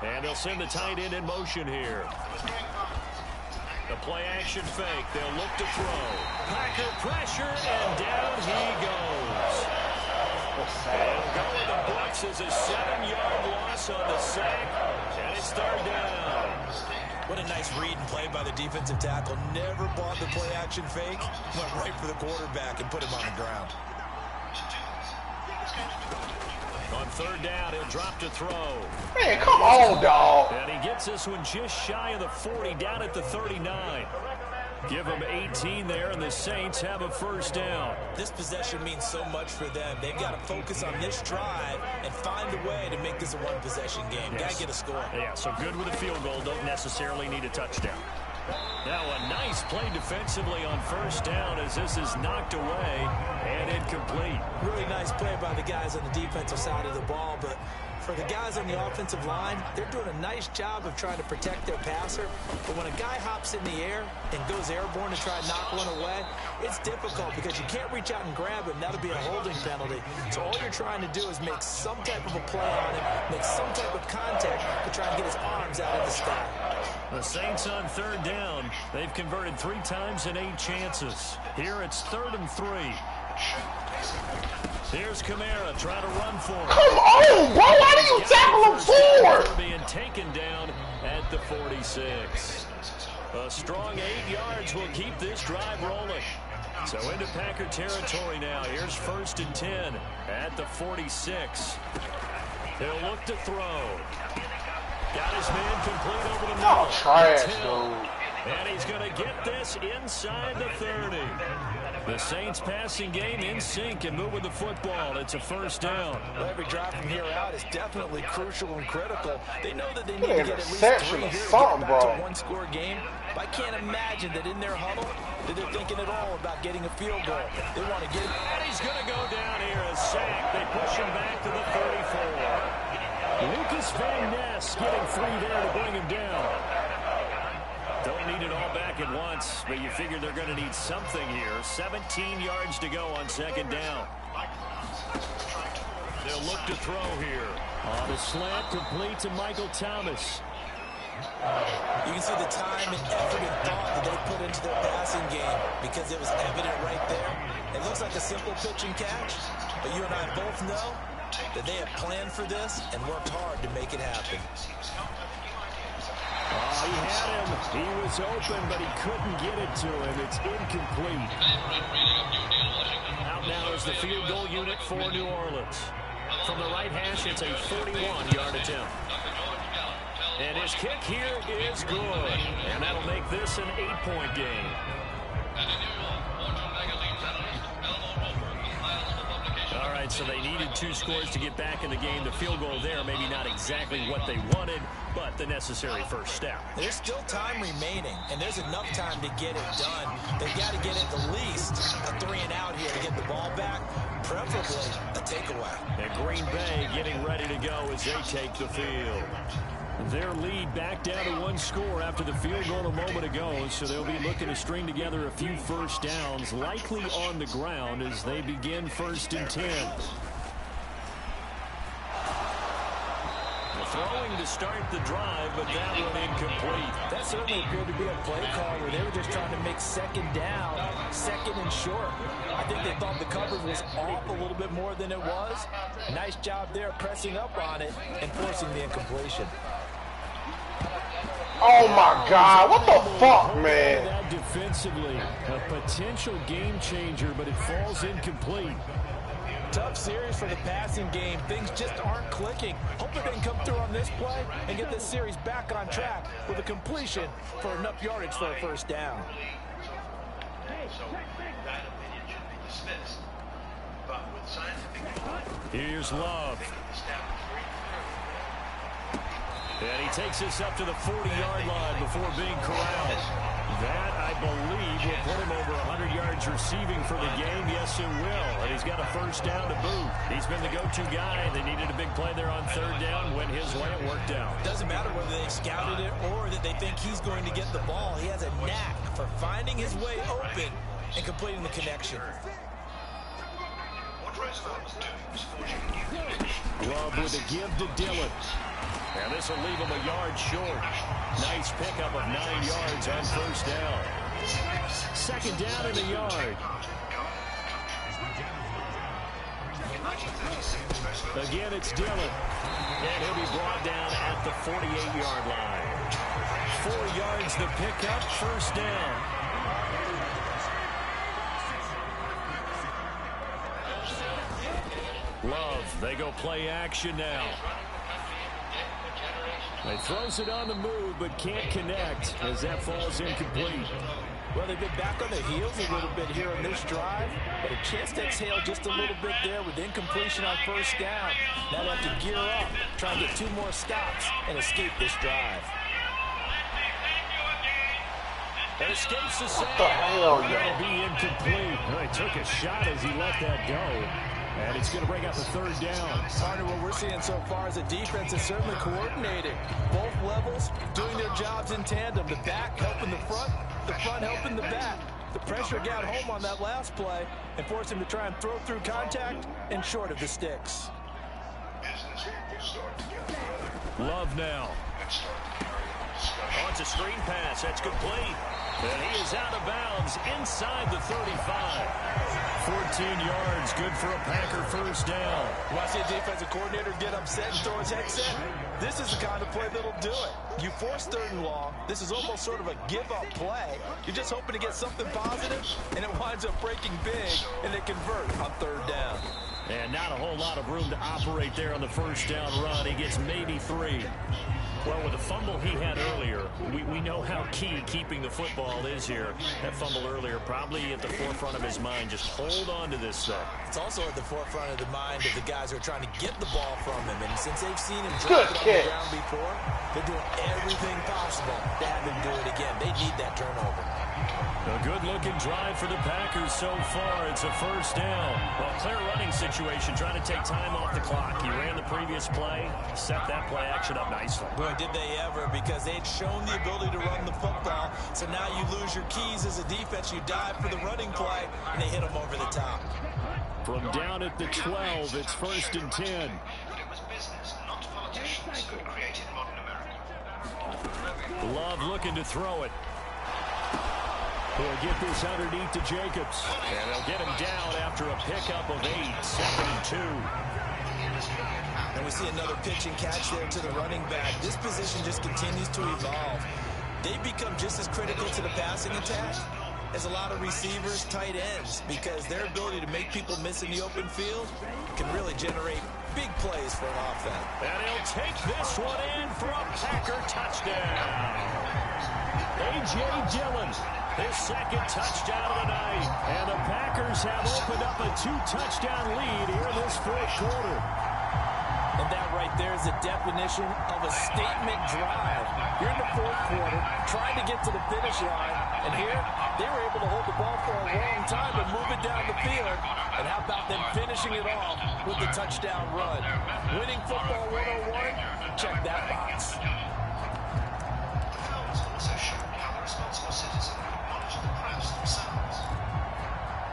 And they'll send the tight end in motion here. The play action fake. They'll look to throw. Packer pressure, and down he goes. And going to blocks is a 7-yard loss on the sack, and it's 3rd down. What a nice read and play by the defensive tackle. Never bought the play action fake. Went right for the quarterback and put him on the ground. On 3rd down, he'll drop to throw. Man, come on, dog. And he gets this one just shy of the 40, down at the 39. Give them 18 there, and the Saints have a 1st down. This possession means so much for them. They've got to focus on this drive and find a way to make this a 1-possession game. Yes. Got to get a score. Yeah, so good with a field goal. Don't necessarily need a touchdown. Now a nice play defensively on first down as this is knocked away and incomplete. Really nice play by the guys on the defensive side of the ball, but for the guys on the offensive line, they're doing a nice job of trying to protect their passer. But when a guy hops in the air and goes airborne to try and knock one away, it's difficult because you can't reach out and grab him. That'll be a holding penalty. So all you're trying to do is make some type of a play on him, make some type of contact to try and get his arms out of the sky. The Saints on third down. They've converted 3 times in 8 chances. Here it's 3rd and 3. Here's Kamara trying to run for him. Come on, bro. Why do you tackle him forward? Being taken down at the 46. A strong 8 yards will keep this drive rolling. So into Packer territory now. Here's 1st and 10 at the 46. He'll look to throw. Got his man complete over the middle. Oh, trash, dude. And he's going to get this inside the 30. The Saints passing game in sync and moving the football. It's a 1st down. Well, every drive from here out is definitely crucial and critical. They know that they need to get at least 3 here to get back to a one-score game. But I can't imagine that in their huddle that they're thinking at all about getting a field goal. They want to get it. And he's going to go down here, a sack. They push him back to the 34. Lucas Van Ness getting free there to bring him down. Don't need it all back at once, but you figure they're going to need something here. 17 yards to go on 2nd down. They'll look to throw here. On a slant, complete to Michael Thomas. You can see the time and effort and thought that they put into their passing game because it was evident right there. It looks like a simple pitch and catch, but you and I both know that they have planned for this and worked hard to make it happen. Oh, he had him. He was open, but he couldn't get it to him. It's incomplete. Out now is the field goal unit for New Orleans. From the right hash, it's a 41-yard attempt. And his kick here is good. And that'll make this an 8-point game. All right, so they needed 2 scores to get back in the game. The field goal there, maybe not exactly what they wanted, but the necessary first step. There's still time remaining, and there's enough time to get it done. They've got to get at the least a 3-and-out here to get the ball back, preferably a takeaway. And Green Bay getting ready to go as they take the field. Their lead back down to 1 score after the field goal a moment ago, so they'll be looking to string together a few first downs, likely on the ground as they begin 1st and 10. Throwing to start the drive, but that one incomplete. That certainly appeared to be a play call where they were just trying to make 2nd down, 2nd and short. I think they thought the coverage was off a little bit more than it was. Nice job there pressing up on it and forcing the incompletion. Oh my God, what the fuck, man? That defensively, a potential game changer, but it falls incomplete. Tough series for the passing game. Things just aren't clicking. Hopefully they can come through on this play and get this series back on track with a completion for enough yardage for a 1st down. Here's Love. And he takes this up to the 40-yard line before being corralled. That, I believe, will put him over 100 yards receiving for the game. Yes, it will. And he's got a 1st down to boot. He's been the go-to guy. They needed a big play there on 3rd down. Went his way. It worked out. Doesn't matter whether they scouted it or that they think he's going to get the ball. He has a knack for finding his way open and completing the connection. Love with a give to Dillon. And this will leave him a yard short. Nice pickup of 9 yards on 1st down. 2nd down in the yard. Again, it's Dillon. And he'll be brought down at the 48-yard line. 4 yards the pickup, 1st down. Love, they go play action now. He throws it on the move, but can't connect as that falls incomplete. Well, they've been back on their heels a little bit here on this drive, but a chance to exhale just a little bit there with incompletion on 1st down. Now they have to gear up, try and get 2 more stops and escape this drive. That escapes the sack. Hell yeah. That'll be incomplete. Well, he took a shot as he let that go. And it's going to bring up a third down. Partner, what we're seeing so far is a defense is certainly coordinated. Both levels doing their jobs in tandem. The back helping the front helping the back. The pressure got home on that last play and forced him to try and throw through contact and short of the sticks. Love now. Oh, it's a screen pass. That's complete. And he is out of bounds inside the 35. 14 yards, good for a Packer first down. When I see a defensive coordinator get upset and throw his headset, this is the kind of play that'll do it. You force 3rd and long. This is almost sort of a give-up play. You're just hoping to get something positive, and it winds up breaking big, and they convert on 3rd down. And not a whole lot of room to operate there on the first down run. He gets maybe 3. Well, with the fumble he had earlier, we know how key keeping the football is here. That fumble earlier probably at the forefront of his mind. Just hold on to this stuff. It's also at the forefront of the mind of the guys who are trying to get the ball from him. And since they've seen him drop it on the ground before, they're doing everything possible to have him do it again. They need that turnover. A good-looking drive for the Packers so far. It's a first down. Well, clear running situation, trying to take time off the clock. He ran the previous play, set that play action up nicely. Boy, did they ever, because they'd shown the ability to run the football. So now you lose your keys as a defense. You dive for the running play, and they hit them over the top. From down at the 12, it's 1st and 10. But it was business, not politicians, who created modern America. Love looking to throw it. He'll get this underneath to Jacobs. And they'll get him down after a pickup of 8, 2nd and 2. And we see another pitch and catch there to the running back. This position just continues to evolve. They become just as critical to the passing attack as a lot of receivers, tight ends, because their ability to make people miss in the open field can really generate big plays for an offense. And he'll take this one in for a Packer touchdown. A.J. Dillon, his 2nd touchdown of the night. And the Packers have opened up a 2-touchdown lead here in this 4th quarter. And that right there is the definition of a statement drive. You're in the 4th quarter, trying to get to the finish line, and here they were able to hold the ball for a long time and move it down the field. And how about them finishing it off with the touchdown run? Winning football 101, check that box. The films also show how the responsible citizen acknowledged the press themselves.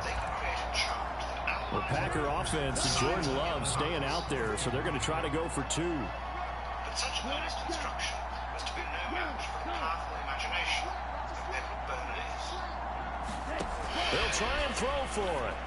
They could create a chart that The Packer offense and Jordan Love staying out there, so they're going to try to go for 2. But such honest instruction was to be no match for the powerful imagination of Edward Bernays. They'll try and throw for it.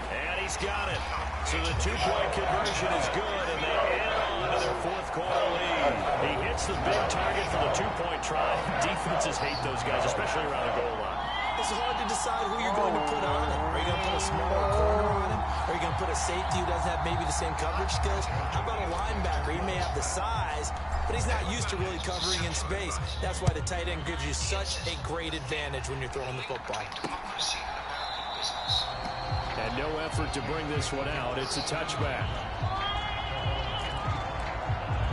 And he's got it. So the 2-point conversion is good, and they add on to their 4th quarter lead. He hits the big target for the 2-point try. Defenses hate those guys, especially around the goal line. It's hard to decide who you're going to put on him. Are you going to put a smaller corner on him? Are you going to put a safety who doesn't have maybe the same coverage skills? How about a linebacker? He may have the size, but he's not used to really covering in space. That's why the tight end gives you such a great advantage when you're throwing the football. Democracy in American business. And no effort to bring this one out. It's a touchback.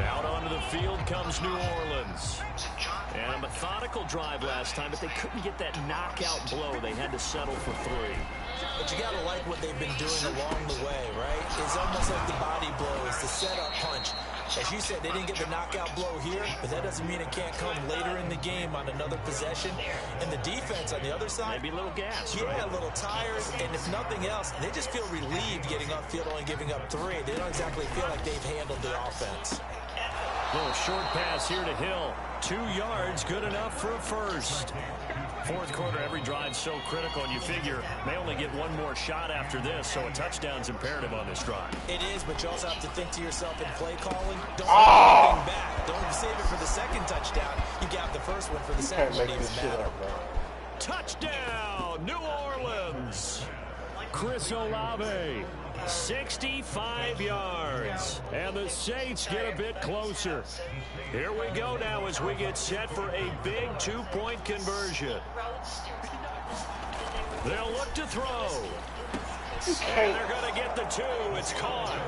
Out onto the field comes New Orleans. And a methodical drive last time, but they couldn't get that knockout blow. They had to settle for 3. But you got to like what they've been doing along the way, right? It's almost like the body blows, the setup punch. As you said, they didn't get the knockout blow here, but that doesn't mean it can't come later in the game on another possession. And the defense on the other side, maybe a little gas, yeah, right? A little tired, and if nothing else, they just feel relieved getting upfield, only giving up 3. They don't exactly feel like they've handled the offense. Little short pass here to Hill. 2 yards, good enough for a first. 4th quarter, every drive so critical, and you figure may only get one more shot after this, so a touchdown's imperative on this drive. It is, but you also have to think to yourself in play calling, don't hold anything back. Don't save it for the 2nd touchdown. You got the first one for the 2nd one, even matter. Touchdown, New Orleans. Chris Olave, 65 yards. And the Saints get a bit closer. Here we go now as we get set for a big 2-point conversion. They'll look to throw. And they're going to get the 2. It's caught.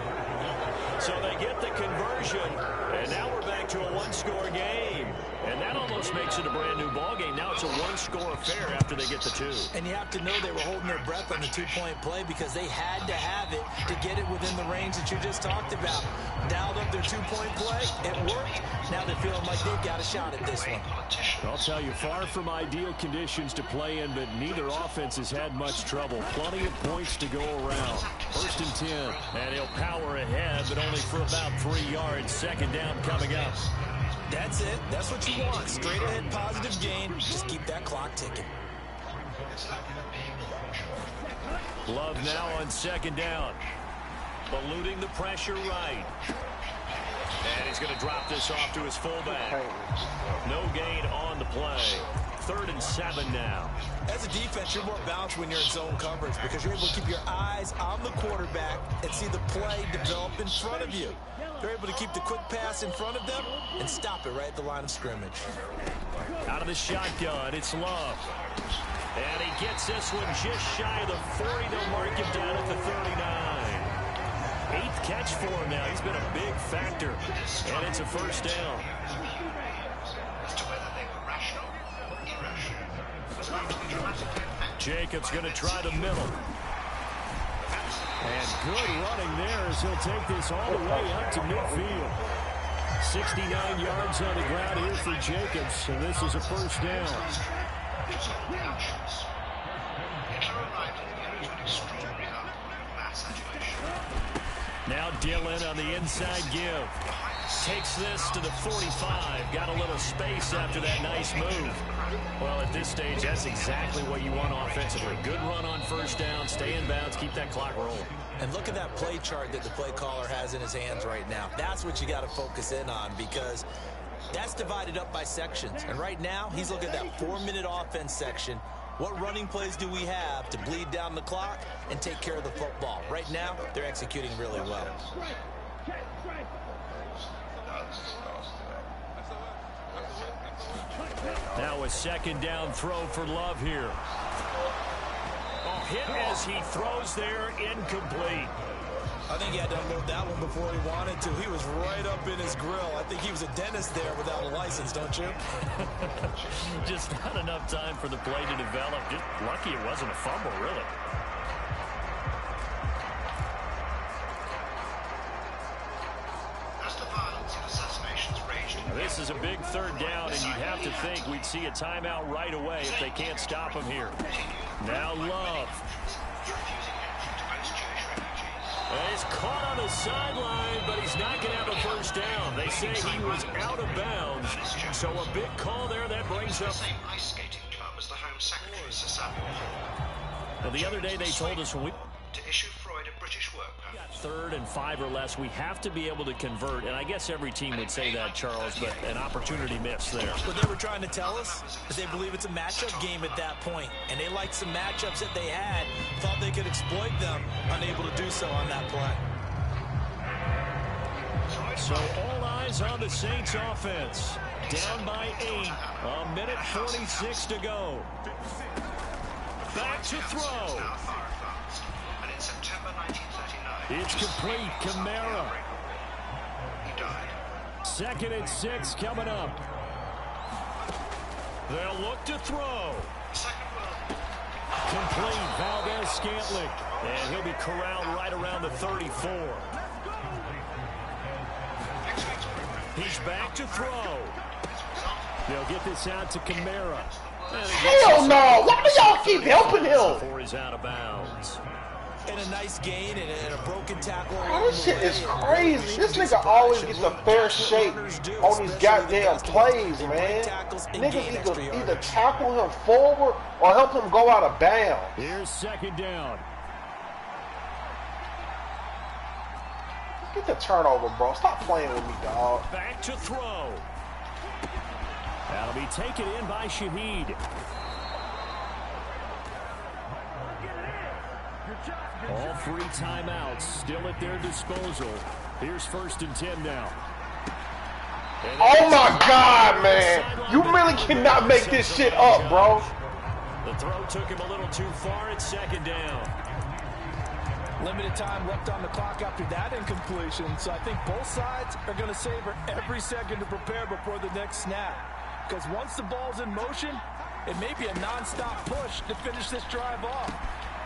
So they get the conversion, and now we're back to a one-score game. And that almost makes it a brand-new ball game. Now it's a one-score affair after they get the two. And you have to know they were holding their breath on the two-point play because they had to have it to get it within the range that you just talked about. Dialed up their two-point play. It worked. Now they're feeling like they've got a shot at this one. I'll tell you, far from ideal conditions to play in, but neither offense has had much trouble. Plenty of points to go around. 1st and 10. And he'll power ahead, but only for about 3 yards. 2nd down coming up. That's it. That's what you want. Straight ahead positive gain. Just keep that clock ticking. Love now on 2nd down. Eluding the pressure right. And he's going to drop this off to his fullback. No gain on the play. 3rd and 7 now. As a defense, you're more balanced when you're in zone coverage because you're able to keep your eyes on the quarterback and see the play develop in front of you. They're able to keep the quick pass in front of them and stop it right at the line of scrimmage. Out of the shotgun, it's Love. And he gets this one just shy of the 40. They'll mark him down at the 39. 8th catch for him now. He's been a big factor. And it's a 1st down. Jacobs going to try the middle. And good running there as he'll take this all the way up to midfield. 69 yards on the ground here for Jacobs, and this is a 1st down. Now Dillon on the inside give. Takes this to the 45. Got a little space after that nice move. Well, at this stage, that's exactly what you want offensively. Good run on 1st down, stay in bounds, keep that clock rolling. And look at that play chart that the play caller has in his hands right now. That's what you got to focus in on because that's divided up by sections. And right now, he's looking at that 4-minute offense section. What running plays do we have to bleed down the clock and take care of the football? Right now, they're executing really well. Now a 2nd down throw for Love here. Oh, hit as he throws there, incomplete. I think he had to unload that one before he wanted to. He was right up in his grill. I think he was a dentist there without a license, don't you? Just not enough time for the play to develop. Just lucky it wasn't a fumble, really. This is a big 3rd down, and you'd have to think we'd see a timeout right away if they can't stop him here. Now Love. And he's caught on the sideline, but he's not going to have a 1st down. They say he was out of bounds, so a big call there that brings up. Well, the other day they told us when we issue Freud a British work permit. 3rd and 5 or less, we have to be able to convert, and I guess every team would say that, Charles, but an opportunity missed there. What they were trying to tell us is they believe it's a matchup game at that point, and they liked some matchups that they had, thought they could exploit them, unable to do so on that play. So all eyes on the Saints offense. Down by 8, a minute 46 to go. Back to throw. It's complete. Kamara. 2nd and 6 coming up. They'll look to throw. Complete. Valdez-Scantling. And he'll be corralled right around the 34. He's back to throw. They'll get this out to Kamara. Hell no! Why do y'all keep helping him? Before he's out of bounds. And a nice gain and a broken tackle. Oh, this shit is crazy. This nigga always gets a fair shake on these goddamn plays, man. Niggas either tackle him forward or help him go out of bounds. Here's 2nd down. Get the turnover, bro. Stop playing with me, dog. Back to throw. That'll be taken in by Shaheed. All 3 timeouts still at their disposal. Here's 1st and 10 now. Oh my God, man. You really cannot make this shit up, bro. The throw took him a little too far. It's 2nd down. Limited time left on the clock after that incompletion, so I think both sides are going to savor every second to prepare before the next snap. Because once the ball's in motion, it may be a non-stop push to finish this drive off.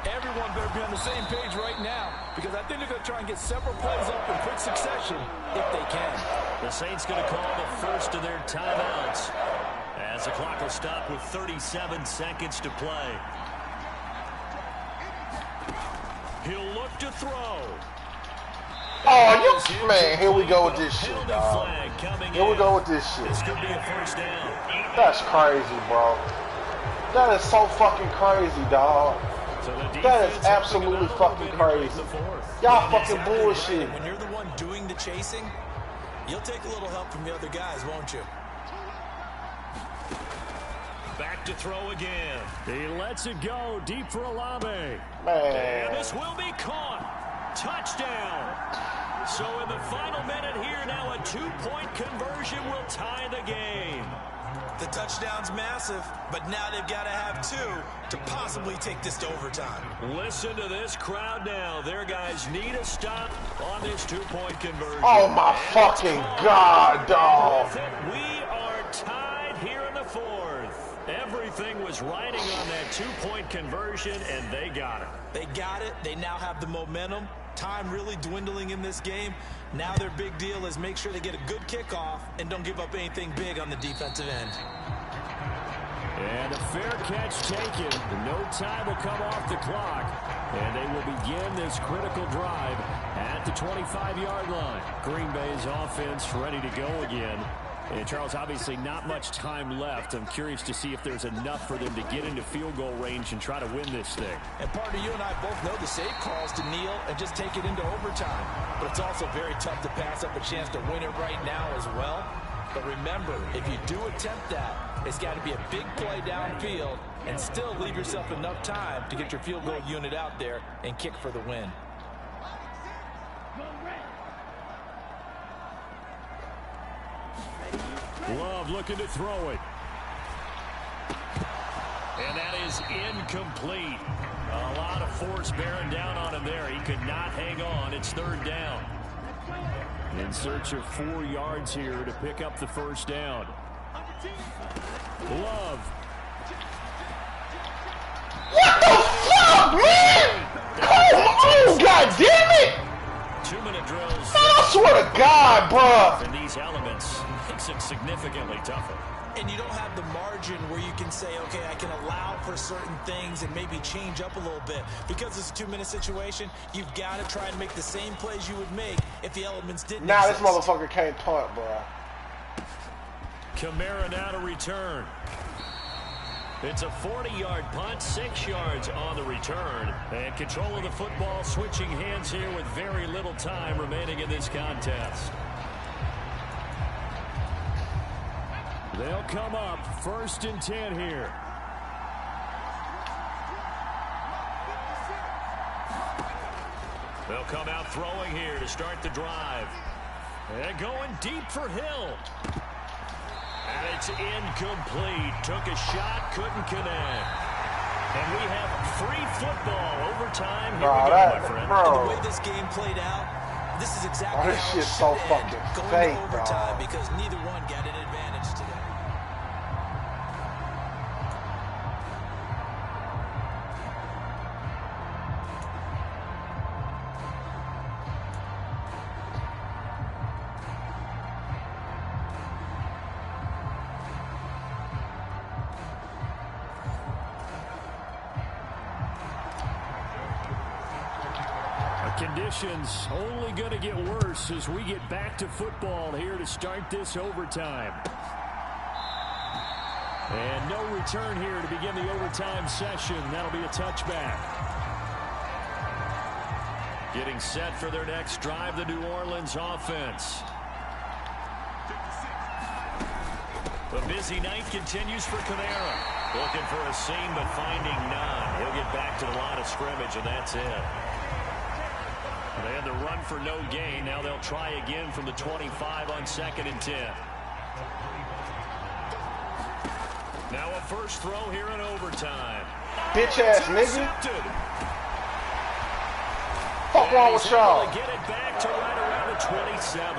Everyone better be on the same page right now, because I think they're going to try and get several plays up in quick succession if they can. The Saints going to call the first of their timeouts as the clock will stop with 37 seconds to play. He'll look to throw. Oh, you man! Here we go with this shit, dog. Here we go with this shit. This could be a first down. That's crazy, bro. That is so fucking crazy, dog. That is absolutely fucking crazy. Y'all fucking bullshit. When you're the one doing the chasing, you'll take a little help from the other guys, won't you? Back to throw again. He lets it go deep for Olave. Man. And this will be caught. Touchdown. So in the final minute here, now a 2-point conversion will tie the game. The touchdown's massive, but now they've got to have 2 to possibly take this to overtime. Listen to this crowd now. Their guys need a stop on this 2-point conversion. Oh my fucking God, dog. We are tied here in the 4th. Everything was riding on that 2-point conversion, and they got it. They got it. They now have the momentum. Time really dwindling in this game. Now their big deal is make sure they get a good kickoff and don't give up anything big on the defensive end. And a fair catch taken. No time will come off the clock. And they will begin this critical drive at the 25-yard line. Green Bay's offense ready to go again. And Charles, obviously not much time left. I'm curious to see if there's enough for them to get into field goal range and try to win this thing. And partner, you and I both know the safe calls to kneel and just take it into overtime. But it's also very tough to pass up a chance to win it right now as well. But remember, if you do attempt that, it's got to be a big play downfield and still leave yourself enough time to get your field goal unit out there and kick for the win. Love looking to throw it. And that is incomplete. A lot of force bearing down on him there. He could not hang on. It's 3rd down. In search of 4 yards here to pick up the first down. Love. What the fuck, man? Come on, God damn it! 2-minute drills. I swear to God, bro. And these elements makes it significantly tougher. And you don't have the margin where you can say, okay, I can allow for certain things and maybe change up a little bit. Because it's a 2-minute situation, you've got to try and make the same plays you would make if the elements didn't Nah, exist. this motherfucker can't punt, bro. Kamara now to return. It's a 40-yard punt, 6 yards on the return. And control of the football switching hands here with very little time remaining in this contest. They'll come up 1st and 10 here. They'll come out throwing here to start the drive. And going deep for Hill. And it's incomplete. Took a shot, couldn't connect. And we have free football overtime. Here we go, my friend. And the way this game played out, this is exactly how it should end. Going to overtime because neither one got an advantage today. Conditions only going to get worse as we get back to football here to start this overtime. And no return here to begin the overtime session. That'll be a touchback. Getting set for their next drive, the New Orleans offense. The busy night continues for Kamara. Looking for a seam, but finding none. He'll get back to the line of scrimmage, and that's it. They had the run for no gain. Now they'll try again from the 25 on 2nd and 10. Now a first throw here in overtime. Bitch ass nigga. fuck wrong with y'all? Get it back to right around the 27.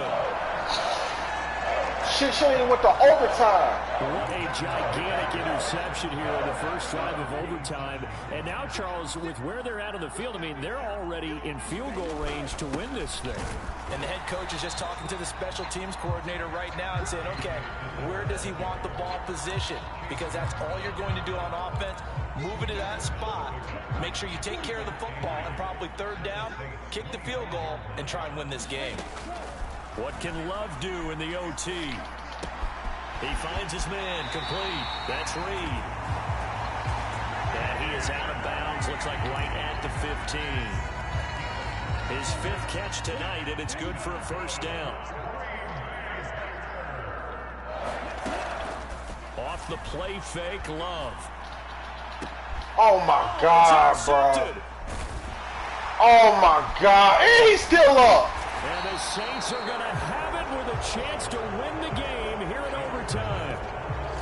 Shit ain't went to overtime. What a gigantic interception here in the first drive of overtime. And now, Charles, with where they're at on the field, I mean, they're already in field goal range to win this thing. And the head coach is just talking to the special teams coordinator right now and saying, okay, where does he want the ball positioned? Because that's all you're going to do on offense. Move it to that spot. Make sure you take care of the football and probably third down, kick the field goal, and try and win this game. What can Love do in the OT? He finds his man complete. That's Reed. And he is out of bounds. Looks like right at the 15. His 5th catch tonight, and it's good for a first down. Off the play fake, Love. Oh my God, bro. Oh my God. And he's still up. And the Saints are going to have it with a chance to win the game here in overtime.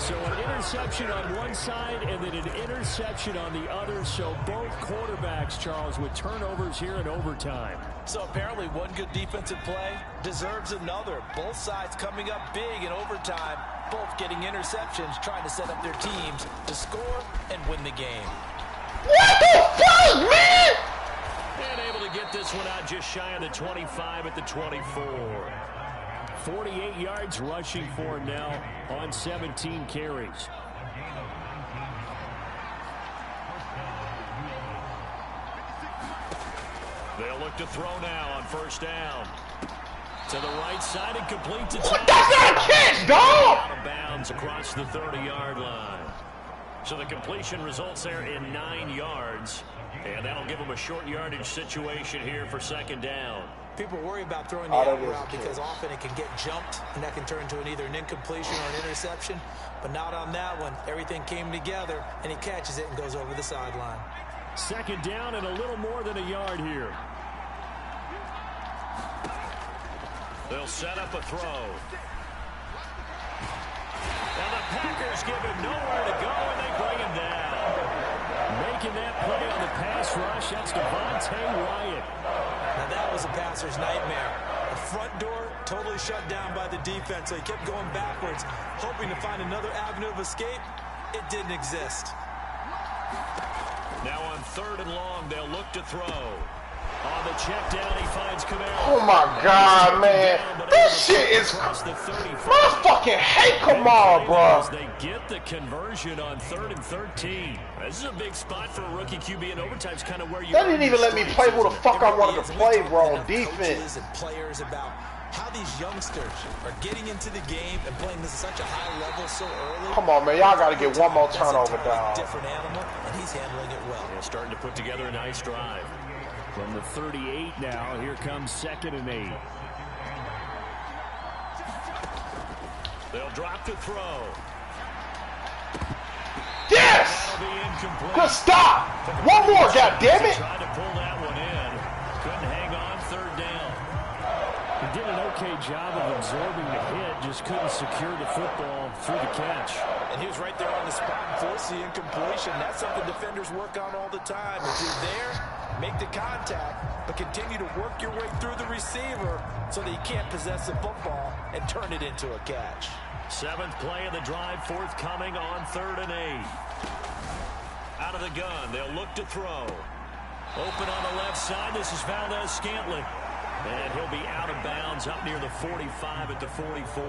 So an interception on one side and then an interception on the other. So both quarterbacks, Charles, with turnovers here in overtime. So apparently one good defensive play deserves another. Both sides coming up big in overtime. Both getting interceptions, trying to set up their teams to score and win the game. What the fuck, man? And able to get this one out just shy of the 25 at the 24. 48 yards rushing for him now on 17 carries. They'll look to throw now on first down. To the right side and complete to What? That's not a catch, dog! Out of bounds across the 30-yard line. So the completion results there in 9 yards. And that'll give them a short yardage situation here for second down. People worry about throwing the out route because often it can get jumped, and that can turn into either an incompletion or an interception. But not on that one. Everything came together, and he catches it and goes over the sideline. Second down and a little more than a yard here. They'll set up a throw. And the Packers give him nowhere to go, and they bring him down. Making that play on the pass rush, that's Devontae Wyatt. Now that was a passer's nightmare. The front door totally shut down by the defense, so he kept going backwards, hoping to find another avenue of escape. It didn't exist. Now on 3rd and long, they'll look to throw. On the check down, he finds Kamara. Oh my God, man. This shit is... I fucking hate Kamara, bro. They get the conversion on 3rd and 13. This is a big spot for a rookie QB, and overtime's kind of where you... They didn't even let me play who the fuck I wanted to play, bro, on defense. And players about how these youngsters are getting into the game and playing this at such a high level so early. Come on, man. Y'all got to get one more turnover down. Different animal, and he's handling it well. They're starting to put together a nice drive. From the 38 now, here comes 2nd and 8. They'll drop to throw. Yes! Good stop! One more, goddammit! Tried to pull that one in. Couldn't hang on 3rd down. He did an okay job of absorbing the hit, just couldn't secure the football through the catch. And he was right there on the spot and forced the incompletion. That's something defenders work on all the time. If you're there, make the contact, but continue to work your way through the receiver so that you can't possess the football and turn it into a catch. 7th play of the drive forthcoming on 3rd and 8. Out of the gun, they'll look to throw. Open on the left side, this is Valdez-Scantling. And he'll be out of bounds up near the 45 at the 44.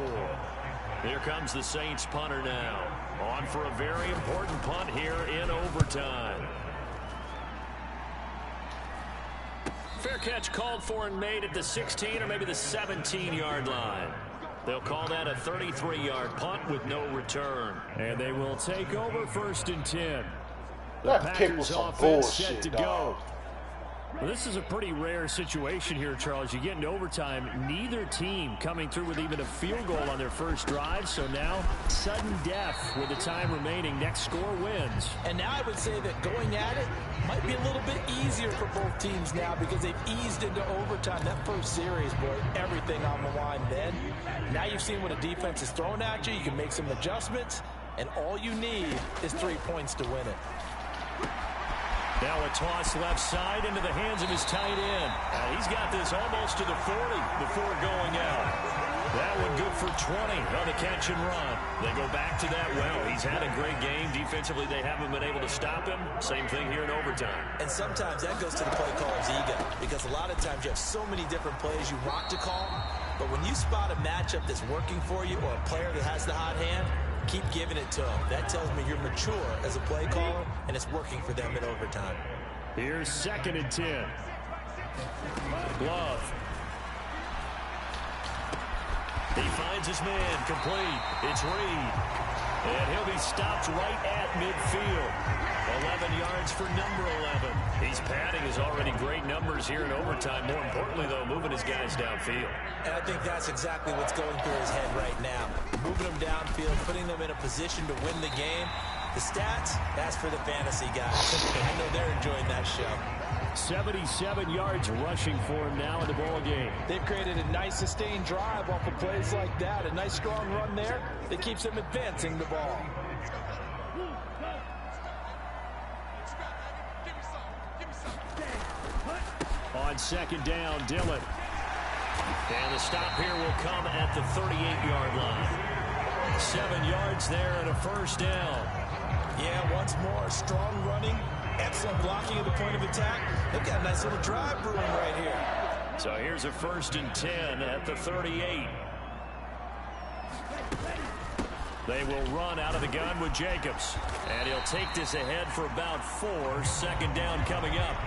Here comes the Saints punter now. On for a very important punt here in overtime. Fair catch called for and made at the 16 or maybe the 17-yard line. They'll call that a 33-yard punt with no return. And they will take over 1st and 10. The That pick was Packers some offense set bullshit, to dog. go. Well, this is a pretty rare situation here, Charles. You get into overtime, neither team coming through with even a field goal on their first drive. So now, sudden death with the time remaining. Next score wins. And now I would say that going at it might be a little bit easier for both teams now because they've eased into overtime. That first series, boy, everything on the line then. Now you've seen what a defense is throwing at you. You can make some adjustments, and all you need is 3 points to win it. Now a toss left side into the hands of his tight end. He's got this almost to the 40 before going out. That one good for 20 on the catch and run. They go back to that well. He's had a great game. Defensively, they haven't been able to stop him. Same thing here in overtime. And sometimes that goes to the play caller's ego, because a lot of times you have so many different plays you want to call, but when you spot a matchup that's working for you or a player that has the hot hand, keep giving it to him. That tells me you're mature as a play caller, and it's working for them in overtime. Here's 2nd and 10. Love. He finds his man, complete. It's Reed. And he'll be stopped right at midfield. 11 yards for number 11. He's padding his already great numbers here in overtime. More importantly, though, moving his guys downfield. And I think that's exactly what's going through his head right now. Moving them downfield, putting them in a position to win the game. The stats, that's for the fantasy guys. I know they're enjoying that show. 77 yards rushing for him now in the ball game. They've created a nice sustained drive off of plays like that. A nice strong run there that keeps them advancing the ball. On 2nd down, Dillon. And the stop here will come at the 38-yard line. 7 yards there and a first down. Yeah, once more, strong running. Excellent blocking at the point of attack. They've got a nice little drive brewing right here. So here's a 1st and 10 at the 38. They will run out of the gun with Jacobs. And he'll take this ahead for about 4. 2nd down coming up.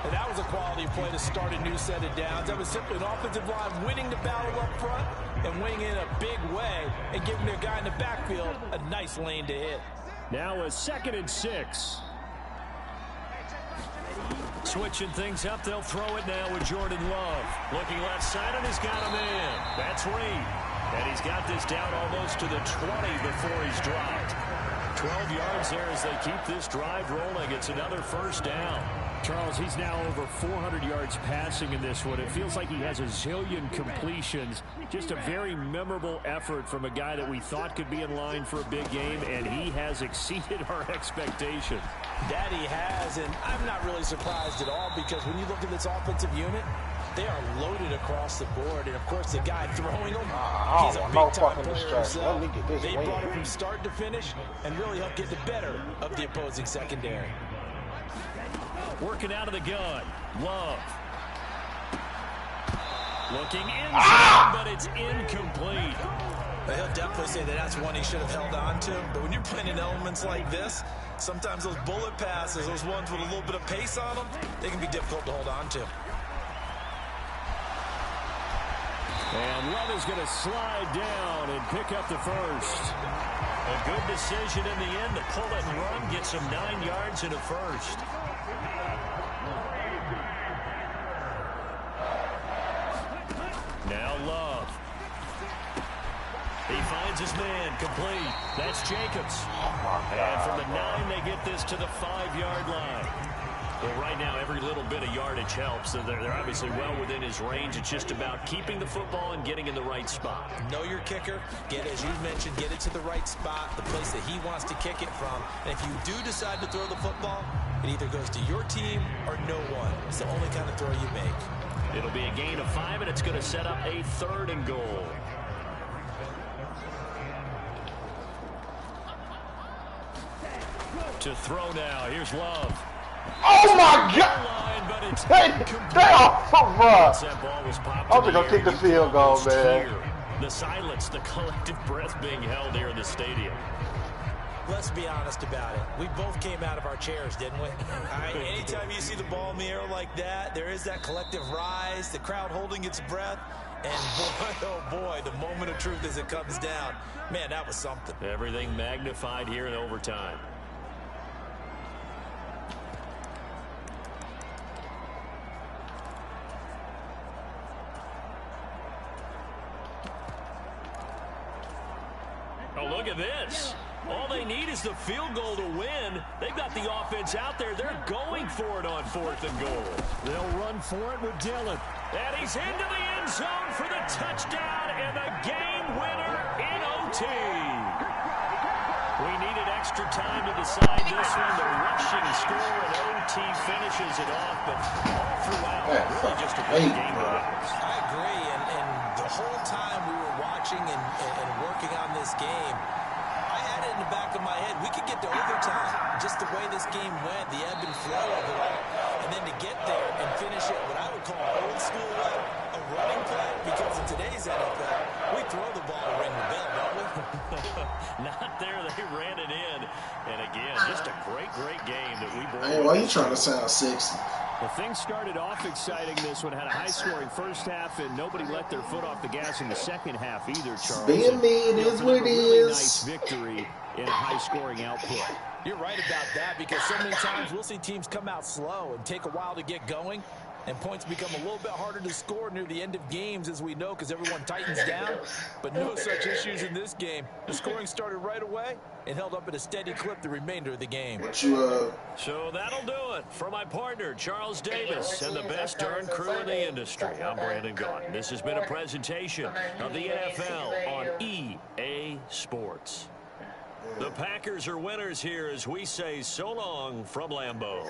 And that was a quality play to start a new set of downs. That was simply an offensive line winning the battle up front and winning in a big way and giving their guy in the backfield a nice lane to hit. Now a 2nd and 6. Switching things up, they'll throw it now with Jordan Love. Looking left side, and he's got him in. That's Reed. And he's got this down almost to the 20 before he's dropped. 12 yards there as they keep this drive rolling. It's another first down. Charles, he's now over 400 yards passing in this one. It feels like he has a zillion completions. Just a very memorable effort from a guy that we thought could be in line for a big game, and he has exceeded our expectation. That he has, and I'm not really surprised at all, because when you look at this offensive unit, they are loaded across the board. And, of course, the guy throwing them, he's a big-time player himself. They brought him from start to finish and really helped get the better of the opposing secondary. Working out of the gun. Love. Looking inside, but it's incomplete. But he'll definitely say that that's one he should have held on to. But when you're playing in elements like this, sometimes those bullet passes, those ones with a little bit of pace on them, they can be difficult to hold on to. And Love is going to slide down and pick up the first. A good decision in the end to pull it and run, get some 9 yards and a first. Now Love. He finds his man, complete. That's Jacobs. And from the 9, they get this to the 5-yard line. Well, right now, every little bit of yardage helps. So they're obviously well within his range. It's just about keeping the football and getting in the right spot. Know your kicker. Get, as you mentioned, get it to the right spot, the place that he wants to kick it from. And if you do decide to throw the football, it either goes to your team or no one. It's the only kind of throw you make. It'll be a gain of 5, and it's going to set up a 3rd and goal. To throw now. Here's Love. Oh my God! They off, bro. I'm just gonna kick the field goal, man. The silence, the collective breath being held here in the stadium. Let's be honest about it. We both came out of our chairs, didn't we? All right, anytime you see the ball in the air like that, there is that collective rise, the crowd holding its breath, and boy, oh boy, the moment of truth as it comes down. Man, that was something. Everything magnified here in overtime. Oh, look at this. All they need is the field goal to win. They've got the offense out there. They're going for it on 4th and goal. They'll run for it with Dillon. And he's into the end zone for the touchdown and the game winner in OT. We needed extra time to decide this one. The rushing score and OT finishes it off, but all throughout, really just a great game to witness. I agree, and the whole time we were watching and working on this game, I had it in the back of my head. We could get to overtime. Just the way this game went, the ebb and flow of it all. And then to get there and finish it, what I would call old school way, a running play. Because in today's NFL, we throw the ball to ring the bell, don't we? Not there. They ran it in. And again, just a great game that we brought. Hey, why are you trying to sound sexy? Well, things started off exciting. This one had a high-scoring first half, and nobody let their foot off the gas in the second half either, Charles. Being me, it is what it is. Nice victory in a high-scoring output. You're right about that, because so many times we'll see teams come out slow and take a while to get going, and points become a little bit harder to score near the end of games, as we know, because everyone tightens down. But no such issues in this game. The scoring started right away and held up at a steady clip the remainder of the game. So that'll do it for my partner, Charles Davis, and the best darn crew in the industry. I'm Brandon Gaudin. This has been a presentation of the NFL on EA Sports. The Packers are winners here as we say so long from Lambeau.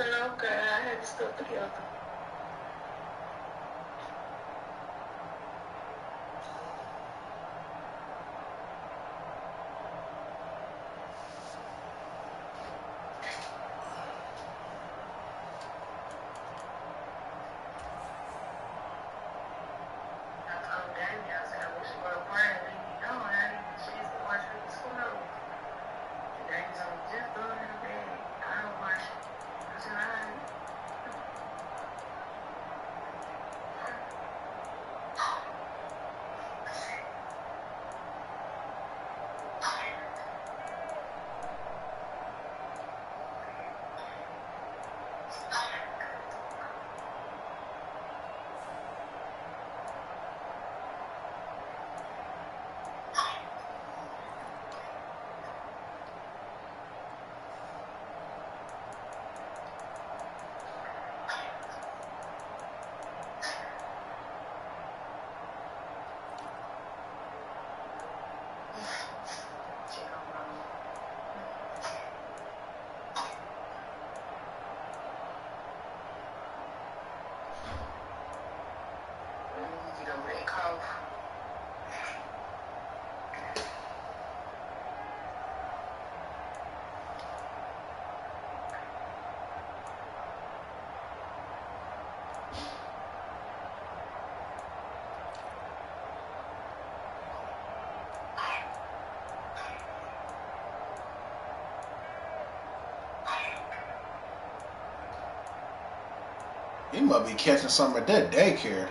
He must be catching some at that daycare.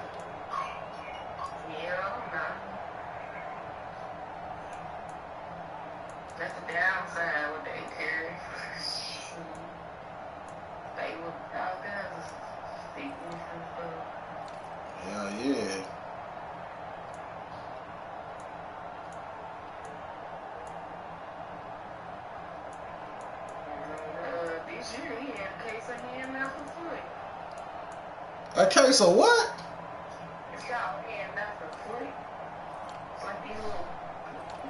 That's the downside with daycare. They with all kinds of sickness and stuff. Hell yeah. This year he had a case of hand, mouth, and foot. A case of what? It's called hand, mouth, and foot. It's like these little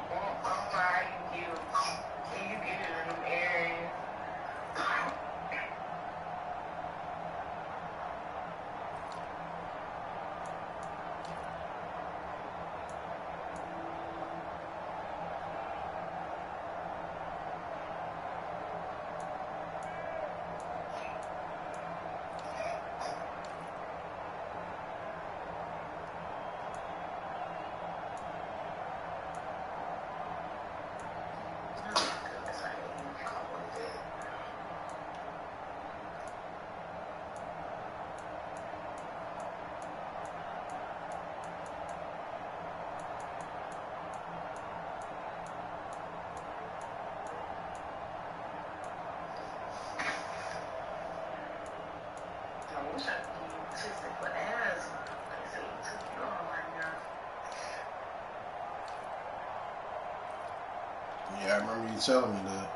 bumps on fire you get it in them areas. I wish I could be autistic for asthma. They say you took it on right now. Yeah, I remember you telling me that.